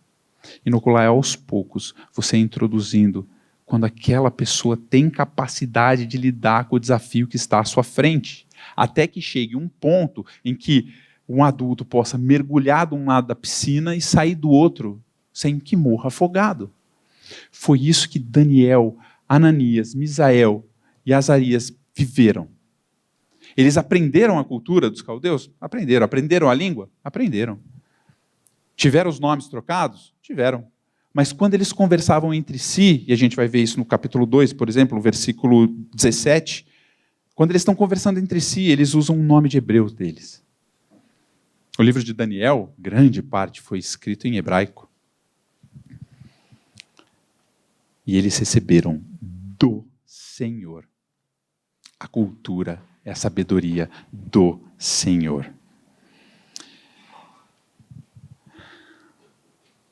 Inocular é aos poucos, você introduzindo quando aquela pessoa tem capacidade de lidar com o desafio que está à sua frente. Até que chegue um ponto em que um adulto possa mergulhar de um lado da piscina e sair do outro sem que morra afogado. Foi isso que Daniel, Ananias, Misael e Azarias viveram. Eles aprenderam a cultura dos caldeus? Aprenderam. Aprenderam a língua? Aprenderam. Tiveram os nomes trocados? Tiveram. Mas quando eles conversavam entre si, e a gente vai ver isso no capítulo 2, por exemplo, no versículo 17, quando eles estão conversando entre si, eles usam um nome de hebreu deles. O livro de Daniel, grande parte, foi escrito em hebraico. E eles receberam do Senhor a cultura, a sabedoria do Senhor.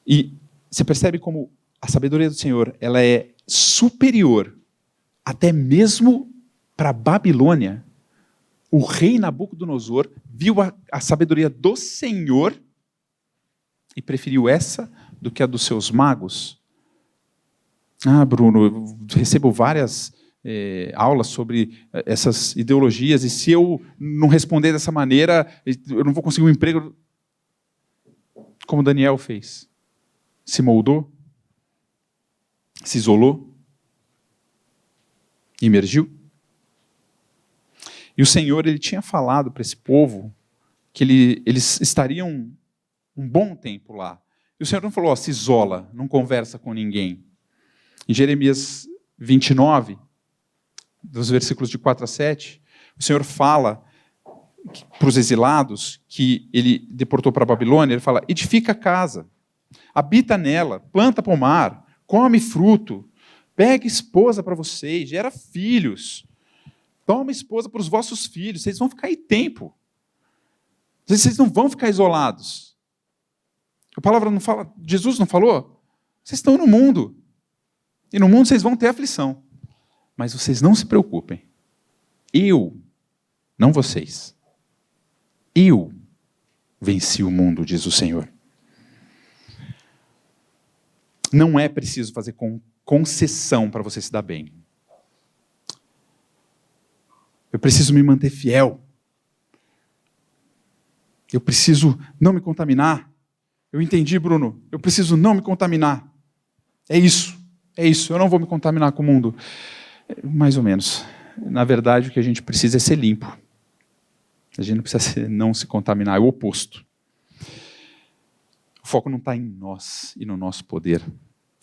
E você percebe como a sabedoria do Senhor, ela é superior até mesmo para a Babilônia. O rei Nabucodonosor viu a sabedoria do Senhor e preferiu essa do que a dos seus magos. Ah, Bruno, eu recebo várias aulas sobre essas ideologias, e se eu não responder dessa maneira, eu não vou conseguir um emprego. Como Daniel fez. Se moldou, se isolou, imergiu. E o Senhor, ele tinha falado para esse povo que eles estariam um bom tempo lá. E o Senhor não falou, se isola, não conversa com ninguém. Em Jeremias 29, dos versículos de 4 a 7, o Senhor fala para os exilados que ele deportou para a Babilônia, ele fala, edifica a casa, habita nela, planta pomar, come fruto, pega esposa para vocês, gera filhos, toma esposa para os vossos filhos, vocês vão ficar aí tempo. Vocês não vão ficar isolados. A palavra não fala, Jesus não falou? Vocês estão no mundo. E no mundo vocês vão ter aflição. Mas vocês não se preocupem. Eu, não vocês. Eu venci o mundo, diz o Senhor. Não é preciso fazer concessão para você se dar bem. Eu preciso me manter fiel. Eu preciso não me contaminar. Eu entendi, Bruno. Eu preciso não me contaminar. É isso. Eu não vou me contaminar com o mundo. Mais ou menos. Na verdade, o que a gente precisa é ser limpo. A gente não precisa não se contaminar, é o oposto. O foco não está em nós e no nosso poder.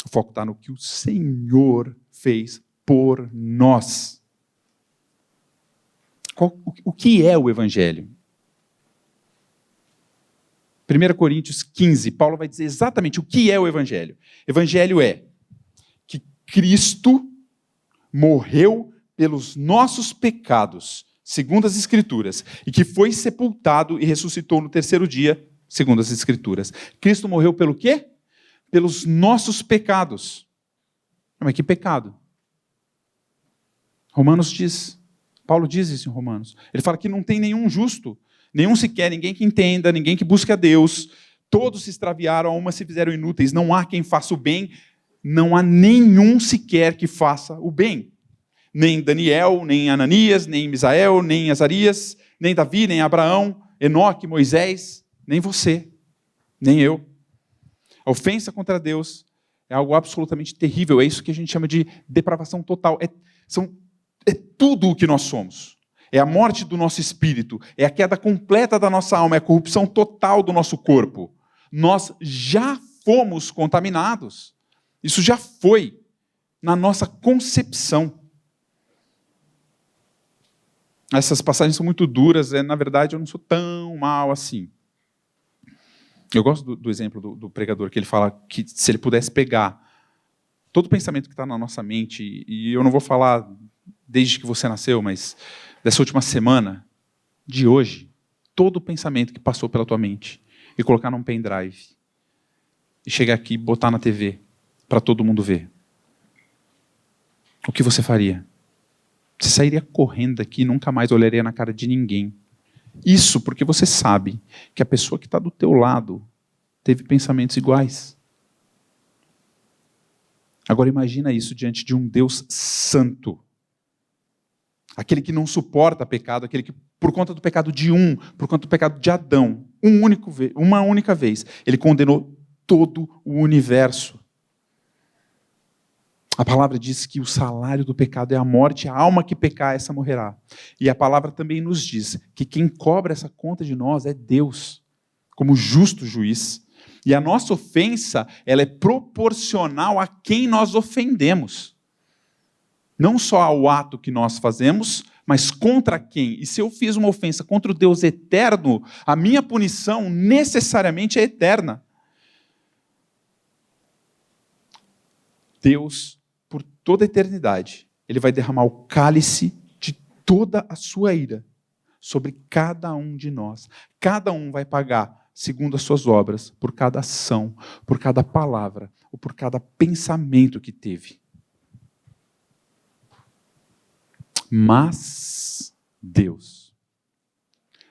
O foco está no que o Senhor fez por nós. O que é o Evangelho? 1 Coríntios 15, Paulo vai dizer exatamente o que é o Evangelho. Evangelho é que Cristo morreu pelos nossos pecados, segundo as Escrituras, e que foi sepultado e ressuscitou no terceiro dia, segundo as Escrituras. Cristo morreu pelo quê? Pelos nossos pecados. Mas que pecado? Romanos diz, Paulo diz isso em Romanos. Ele fala que não tem nenhum justo, nenhum sequer, ninguém que entenda, ninguém que busque a Deus. Todos se extraviaram, a uma se fizeram inúteis. Não há quem faça o bem, não há nenhum sequer que faça o bem. Nem Daniel, nem Ananias, nem Misael, nem Azarias, nem Davi, nem Abraão, Enoque, Moisés, nem você, nem eu. A ofensa contra Deus é algo absolutamente terrível. É isso que a gente chama de depravação total. É tudo o que nós somos. É a morte do nosso espírito, é a queda completa da nossa alma, é a corrupção total do nosso corpo. Nós já fomos contaminados. Isso já foi na nossa concepção. Essas passagens são muito duras, na verdade eu não sou tão mal assim. Eu gosto do exemplo do pregador, que ele fala que se ele pudesse pegar todo o pensamento que está na nossa mente, e eu não vou falar desde que você nasceu, mas dessa última semana, de hoje, todo o pensamento que passou pela tua mente, e colocar num pendrive, e chegar aqui e botar na TV, para todo mundo ver. O que você faria? Você sairia correndo daqui e nunca mais olharia na cara de ninguém. Isso porque você sabe que a pessoa que está do teu lado teve pensamentos iguais. Agora imagina isso diante de um Deus santo. Aquele que não suporta pecado, aquele que, por conta do pecado de por conta do pecado de Adão, uma única vez, ele condenou todo o universo. A palavra diz que o salário do pecado é a morte, a alma que pecar, essa morrerá. E a palavra também nos diz que quem cobra essa conta de nós é Deus, como justo juiz. E a nossa ofensa, ela é proporcional a quem nós ofendemos. Não só ao ato que nós fazemos, mas contra quem. E se eu fiz uma ofensa contra o Deus eterno, a minha punição necessariamente é eterna. Deus, por toda a eternidade, ele vai derramar o cálice de toda a sua ira sobre cada um de nós. Cada um vai pagar segundo as suas obras, por cada ação, por cada palavra, ou por cada pensamento que teve. Mas Deus,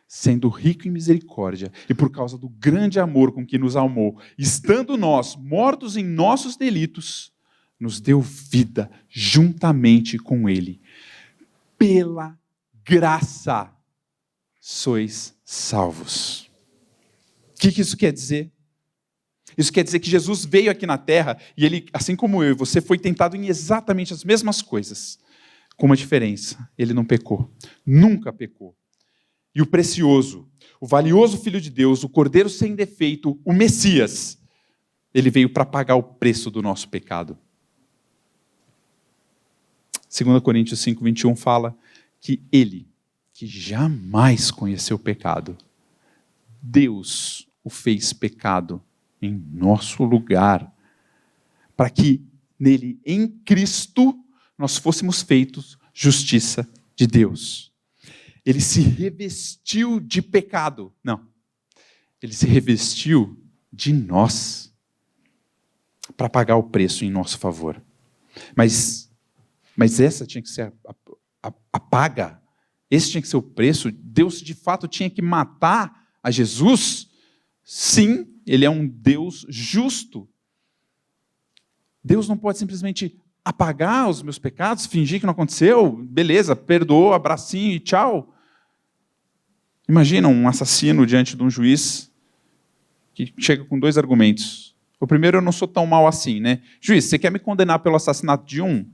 sendo rico em misericórdia, e por causa do grande amor com que nos amou, estando nós mortos em nossos delitos, nos deu vida juntamente com Ele. Pela graça sois salvos. O que isso quer dizer? Isso quer dizer que Jesus veio aqui na terra e ele, assim como eu e você, foi tentado em exatamente as mesmas coisas, com uma diferença: ele não pecou, nunca pecou. e o precioso, o valioso Filho de Deus, o Cordeiro sem defeito, o Messias, ele veio para pagar o preço do nosso pecado. 2 Coríntios 5:21 fala que ele, que jamais conheceu pecado, Deus o fez pecado em nosso lugar, para que nele, em Cristo, nós fôssemos feitos justiça de Deus. Ele se revestiu de pecado. Não. Ele se revestiu de nós, para pagar o preço em nosso favor. Mas essa tinha que ser a paga. Esse tinha que ser o preço. Deus, de fato, tinha que matar a Jesus. Sim, ele é um Deus justo. Deus não pode simplesmente apagar os meus pecados, fingir que não aconteceu, beleza, perdoou, abracinho e tchau. Imagina um assassino diante de um juiz que chega com 2 argumentos. O primeiro, eu não sou tão mal assim, né? Juiz, você quer me condenar pelo assassinato de um?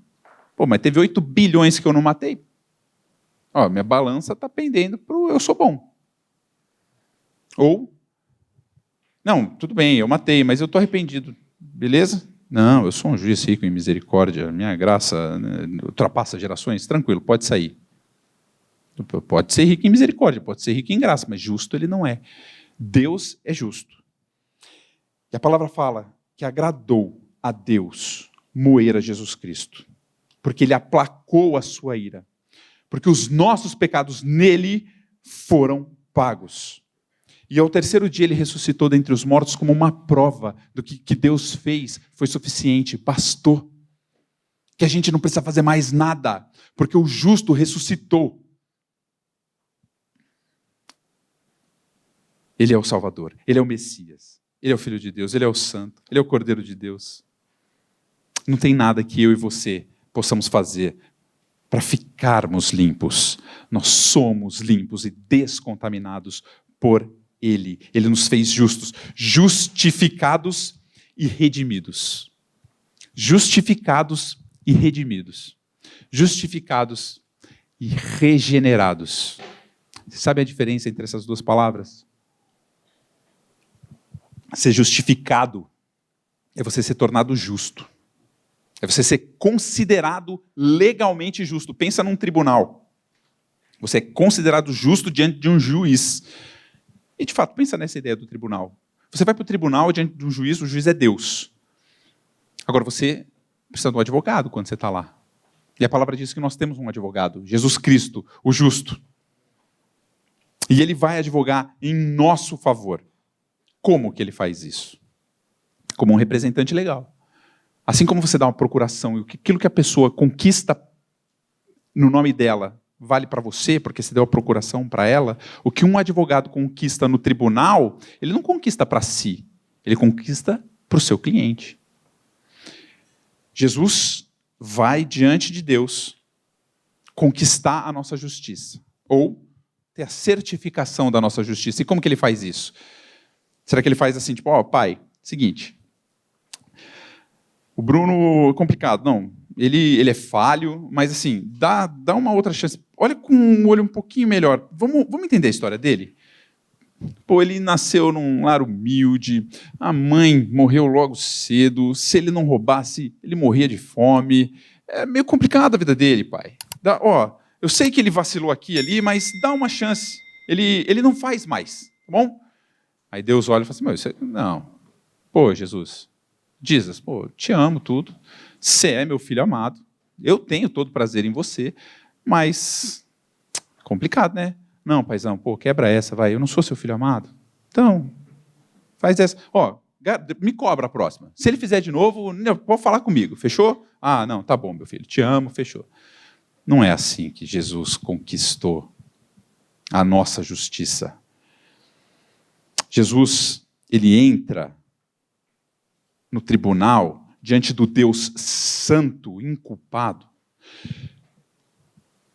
Pô, mas teve 8 bilhões que eu não matei. Ó, minha balança está pendendo pro eu sou bom. Ou, não, tudo bem, eu matei, mas eu estou arrependido. Beleza? Não, eu sou um juiz rico em misericórdia, minha graça, né, ultrapassa gerações, tranquilo, pode sair. Pode ser rico em misericórdia, pode ser rico em graça, mas justo ele não é. Deus é justo. E a palavra fala que agradou a Deus moer a Jesus Cristo, porque ele aplacou a sua ira, porque os nossos pecados nele foram pagos. E ao 3º dia ele ressuscitou dentre os mortos como uma prova do que Deus fez, foi suficiente, bastou. Que a gente não precisa fazer mais nada, porque o justo ressuscitou. Ele é o Salvador, ele é o Messias, ele é o Filho de Deus, ele é o Santo, ele é o Cordeiro de Deus. Não tem nada que eu e você possamos fazer para ficarmos limpos. Nós somos limpos e descontaminados por Ele. Ele nos fez justos, justificados e redimidos. Justificados e redimidos. Justificados e regenerados. Você sabe a diferença entre essas 2 palavras? Ser justificado é você ser tornado justo. É você ser considerado legalmente justo. Pensa num tribunal. Você é considerado justo diante de um juiz. E, de fato, pensa nessa ideia do tribunal. Você vai para o tribunal diante de um juiz, o juiz é Deus. Agora, você precisa de um advogado quando você está lá. E a palavra diz que nós temos um advogado, Jesus Cristo, o justo. E ele vai advogar em nosso favor. Como que ele faz isso? Como um representante legal. Assim como você dá uma procuração e aquilo que a pessoa conquista no nome dela vale para você, porque você deu a procuração para ela, o que um advogado conquista no tribunal, ele não conquista para si, ele conquista para o seu cliente. Jesus vai diante de Deus conquistar a nossa justiça, ou ter a certificação da nossa justiça. E como que ele faz isso? Será que ele faz assim, tipo, pai, seguinte, o Bruno é complicado, não, ele é falho, mas assim, dá uma outra chance. Olha com um olho um pouquinho melhor. Vamos entender a história dele? Pô, ele nasceu num lar humilde, a mãe morreu logo cedo, se ele não roubasse, ele morria de fome. É meio complicado a vida dele, pai. Eu sei que ele vacilou aqui e ali, mas dá uma chance. Ele não faz mais, tá bom? Aí Deus olha e fala assim, não. Pô, Jesus, te amo tudo. Você é meu filho amado, eu tenho todo prazer em você, mas complicado, né? Não, paizão, quebra essa, vai, eu não sou seu filho amado. Então, faz essa. Me cobra a próxima. Se ele fizer de novo, pode falar comigo, fechou? Ah, não, tá bom, meu filho, te amo, fechou. Não é assim que Jesus conquistou a nossa justiça. Jesus, ele entra no tribunal diante do Deus santo, inculpado,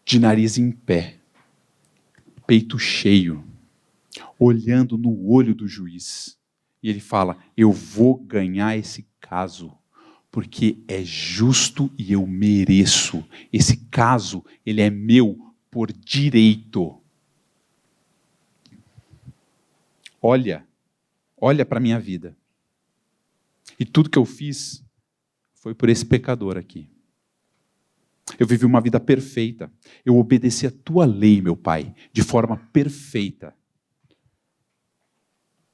de nariz em pé, peito cheio, olhando no olho do juiz. E ele fala, eu vou ganhar esse caso, porque é justo e eu mereço. Esse caso, ele é meu por direito. olha para a minha vida. E tudo que eu fiz foi por esse pecador aqui. Eu vivi uma vida perfeita. Eu obedeci a tua lei, meu Pai, de forma perfeita.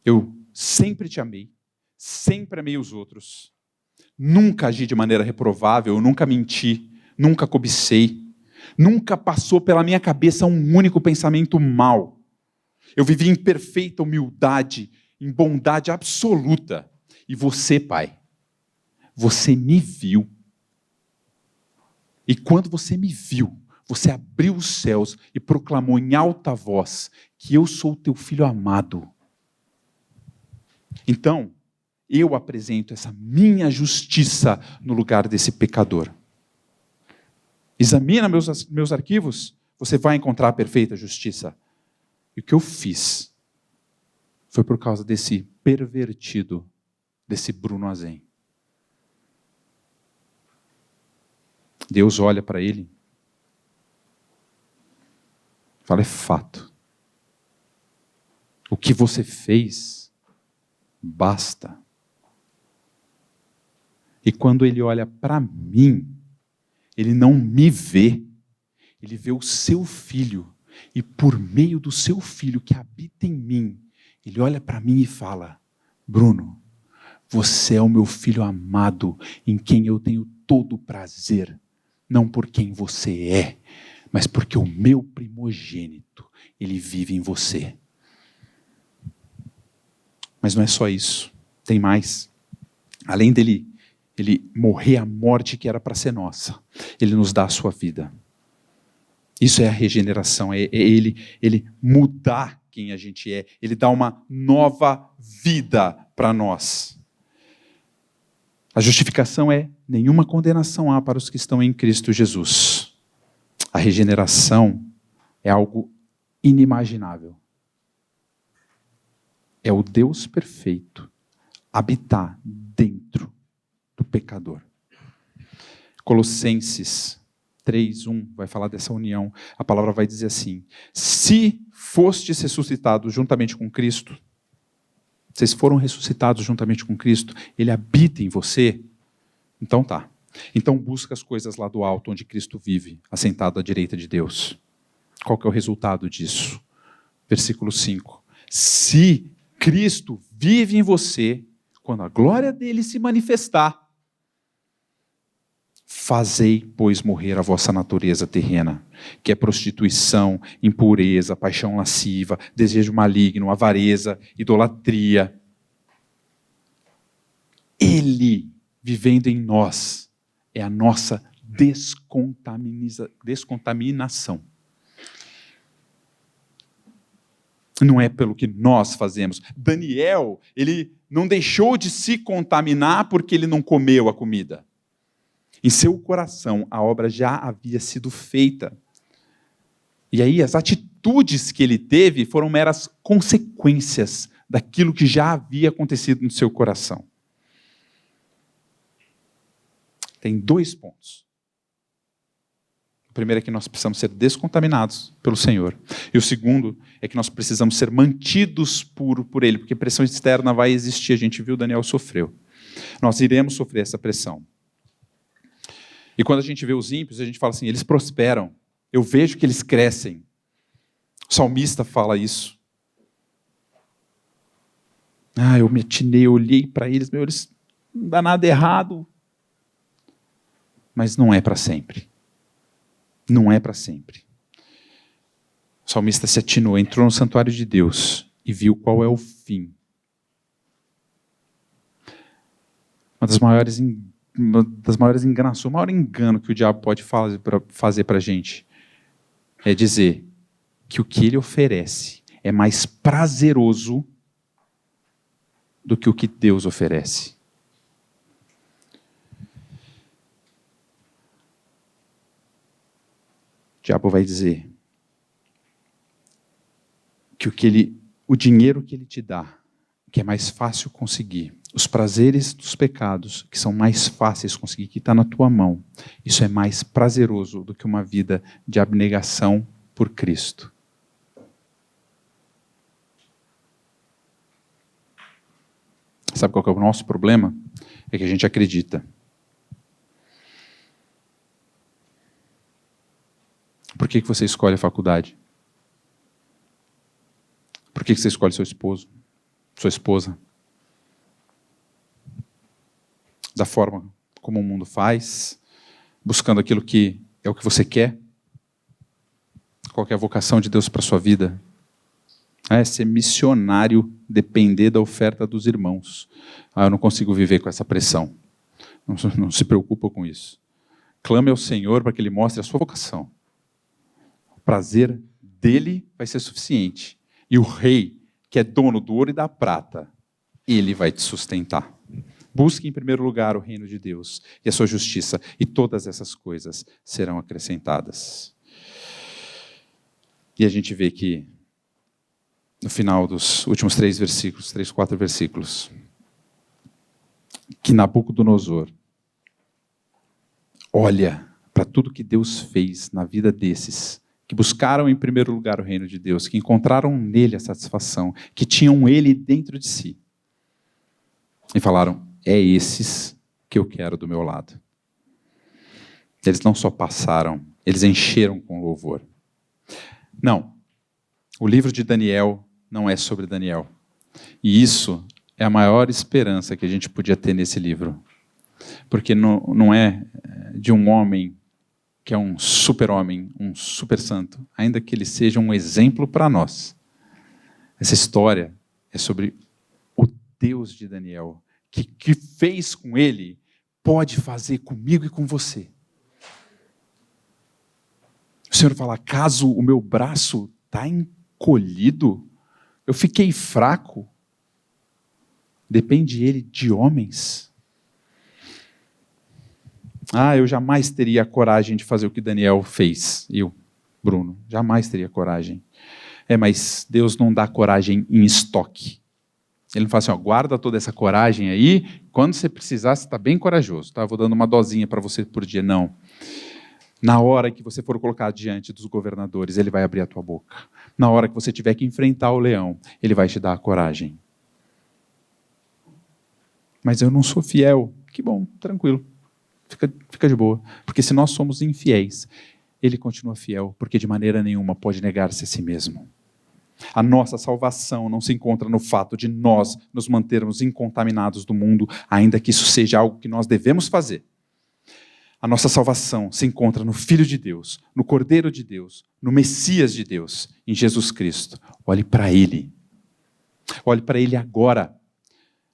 Eu sempre te amei, sempre amei os outros. Nunca agi de maneira reprovável, eu nunca menti, nunca cobicei. Nunca passou pela minha cabeça um único pensamento mau. Eu vivi em perfeita humildade, em bondade absoluta. E você, Pai, você me viu. E quando você me viu, você abriu os céus e proclamou em alta voz que eu sou o teu filho amado. Então, eu apresento essa minha justiça no lugar desse pecador. Examina meus arquivos, você vai encontrar a perfeita justiça. E o que eu fiz foi por causa desse pervertido, desse Bruno Azen. Deus olha para ele e fala, é fato. O que você fez, basta. E quando ele olha para mim, ele não me vê, ele vê o seu filho. E por meio do seu filho que habita em mim, ele olha para mim e fala, Bruno, você é o meu filho amado, em quem eu tenho todo o prazer. Não por quem você é, mas porque o meu primogênito, ele vive em você. Mas não é só isso, tem mais. Além dele morrer a morte que era para ser nossa, ele nos dá a sua vida. Isso é a regeneração, é ele mudar quem a gente é, ele dá uma nova vida para nós. A justificação é nenhuma condenação há para os que estão em Cristo Jesus. A regeneração é algo inimaginável. É o Deus perfeito habitar dentro do pecador. Colossenses 3:1 vai falar dessa união. A palavra vai dizer assim: se fostes ressuscitados juntamente com Cristo, vocês foram ressuscitados juntamente com Cristo, Ele habita em você, então tá. Então busca as coisas lá do alto, onde Cristo vive, assentado à direita de Deus. Qual que é o resultado disso? Versículo 5. Se Cristo vive em você, quando a glória dele se manifestar, fazei, pois, morrer a vossa natureza terrena, que é prostituição, impureza, paixão lasciva, desejo maligno, avareza, idolatria. Ele, vivendo em nós, é a nossa descontaminação. Não é pelo que nós fazemos. Daniel, ele não deixou de se contaminar porque ele não comeu a comida. Em seu coração, a obra já havia sido feita. E aí, as atitudes que ele teve foram meras consequências daquilo que já havia acontecido no seu coração. Tem 2 pontos. O primeiro é que nós precisamos ser descontaminados pelo Senhor. E o segundo é que nós precisamos ser mantidos puros por Ele, porque pressão externa vai existir. A gente viu, Daniel sofreu. Nós iremos sofrer essa pressão. E quando a gente vê os ímpios, a gente fala assim, eles prosperam. Eu vejo que eles crescem. O salmista fala isso. Eu me atinei, eu olhei para eles, eles não dá nada errado. Mas não é para sempre. Não é para sempre. O salmista se atinou, entrou no santuário de Deus e viu qual é o fim. Uma das maiores enganações, o maior engano que o diabo pode fazer para a gente é dizer que o que ele oferece é mais prazeroso do que o que Deus oferece. O diabo vai dizer que o dinheiro que ele te dá, que é mais fácil conseguir, os prazeres dos pecados, que são mais fáceis de conseguir, que está na tua mão, isso é mais prazeroso do que uma vida de abnegação por Cristo. Sabe qual que é o nosso problema? É que a gente acredita. Por que você escolhe a faculdade? Por que você escolhe seu esposo, sua esposa? Da forma como o mundo faz, buscando aquilo que é o que você quer? Qual que é a vocação de Deus para a sua vida? É ser missionário, depender da oferta dos irmãos. Eu não consigo viver com essa pressão. Não se preocupa com isso. Clame ao Senhor para que Ele mostre a sua vocação. O prazer dele vai ser suficiente. E o rei, que é dono do ouro e da prata, ele vai te sustentar. Busque em primeiro lugar o reino de Deus e a sua justiça, e todas essas coisas serão acrescentadas. E a gente vê que, no final dos últimos 4 versículos, que Nabucodonosor olha para tudo que Deus fez na vida desses, que buscaram em primeiro lugar o reino de Deus, que encontraram nele a satisfação, que tinham ele dentro de si. E falaram, é esses que eu quero do meu lado. Eles não só passaram, eles encheram com louvor. Não, o livro de Daniel não é sobre Daniel. E isso é a maior esperança que a gente podia ter nesse livro. Porque não é de um homem que é um super-homem, um super-santo, ainda que ele seja um exemplo para nós. Essa história é sobre o Deus de Daniel, que fez com ele, pode fazer comigo e com você. O Senhor fala, caso o meu braço está encolhido, eu fiquei fraco, depende ele de homens. Eu jamais teria a coragem de fazer o que Daniel fez. Eu, Bruno, jamais teria coragem. Mas Deus não dá coragem em estoque. Ele não fala assim, guarda toda essa coragem aí, quando você precisar, você está bem corajoso. Tá? Vou dando uma dosinha para você por dia. Não. Na hora que você for colocado diante dos governadores, ele vai abrir a tua boca. Na hora que você tiver que enfrentar o leão, ele vai te dar a coragem. Mas eu não sou fiel. Que bom, tranquilo. Fica de boa. Porque se nós somos infiéis, ele continua fiel, porque de maneira nenhuma pode negar-se a si mesmo. A nossa salvação não se encontra no fato de nós nos mantermos incontaminados do mundo, ainda que isso seja algo que nós devemos fazer. A nossa salvação se encontra no Filho de Deus, no Cordeiro de Deus, no Messias de Deus, em Jesus Cristo. Olhe para Ele. Olhe para Ele agora.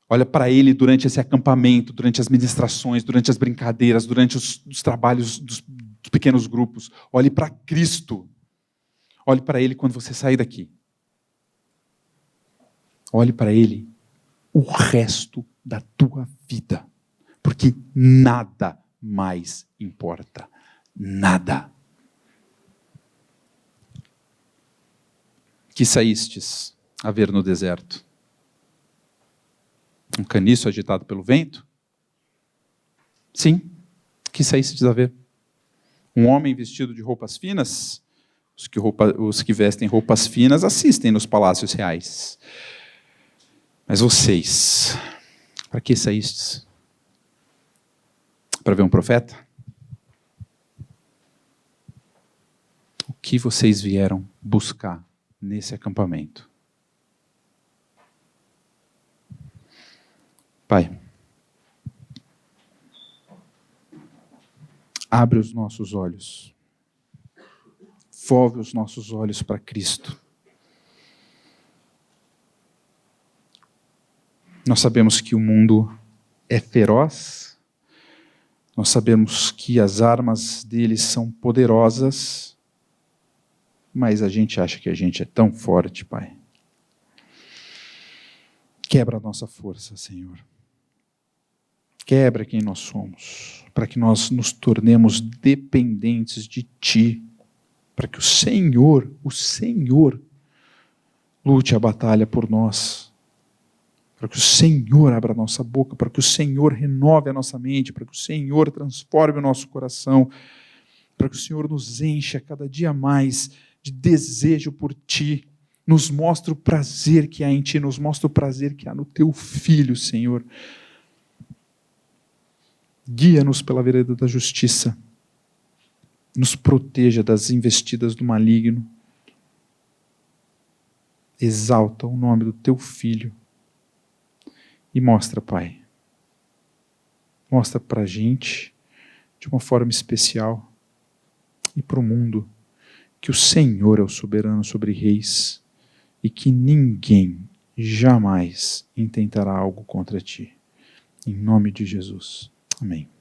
Olha para ele durante esse acampamento, durante as ministrações, durante as brincadeiras, durante os trabalhos dos pequenos grupos. Olhe para Cristo. Olhe para ele quando você sair daqui. Olhe para ele o resto da tua vida. Porque nada mais importa. Nada. Que saístes a ver no deserto? Um caniço agitado pelo vento? Sim, que saístes a ver. Um homem vestido de roupas finas? Os que vestem roupas finas assistem nos palácios reais. Mas vocês, para que saístes? Para ver um profeta? O que vocês vieram buscar nesse acampamento? Pai, abre os nossos olhos, volve os nossos olhos para Cristo. Nós sabemos que o mundo é feroz, nós sabemos que as armas deles são poderosas, mas a gente acha que a gente é tão forte, Pai. Quebra a nossa força, Senhor. Quebra quem nós somos, para que nós nos tornemos dependentes de Ti, para que o Senhor, lute a batalha por nós, para que o Senhor abra a nossa boca, para que o Senhor renove a nossa mente, para que o Senhor transforme o nosso coração, para que o Senhor nos encha cada dia mais de desejo por Ti, Nos mostra o prazer que há em Ti, nos mostra o prazer que há no Teu Filho, Senhor. Guia-nos pela vereda da justiça. Nos proteja das investidas do maligno. Exalta o nome do Teu Filho. E mostra, Pai. Mostra para a gente, de uma forma especial, e para o mundo, que o Senhor é o soberano sobre reis e que ninguém jamais intentará algo contra Ti. Em nome de Jesus. Amém.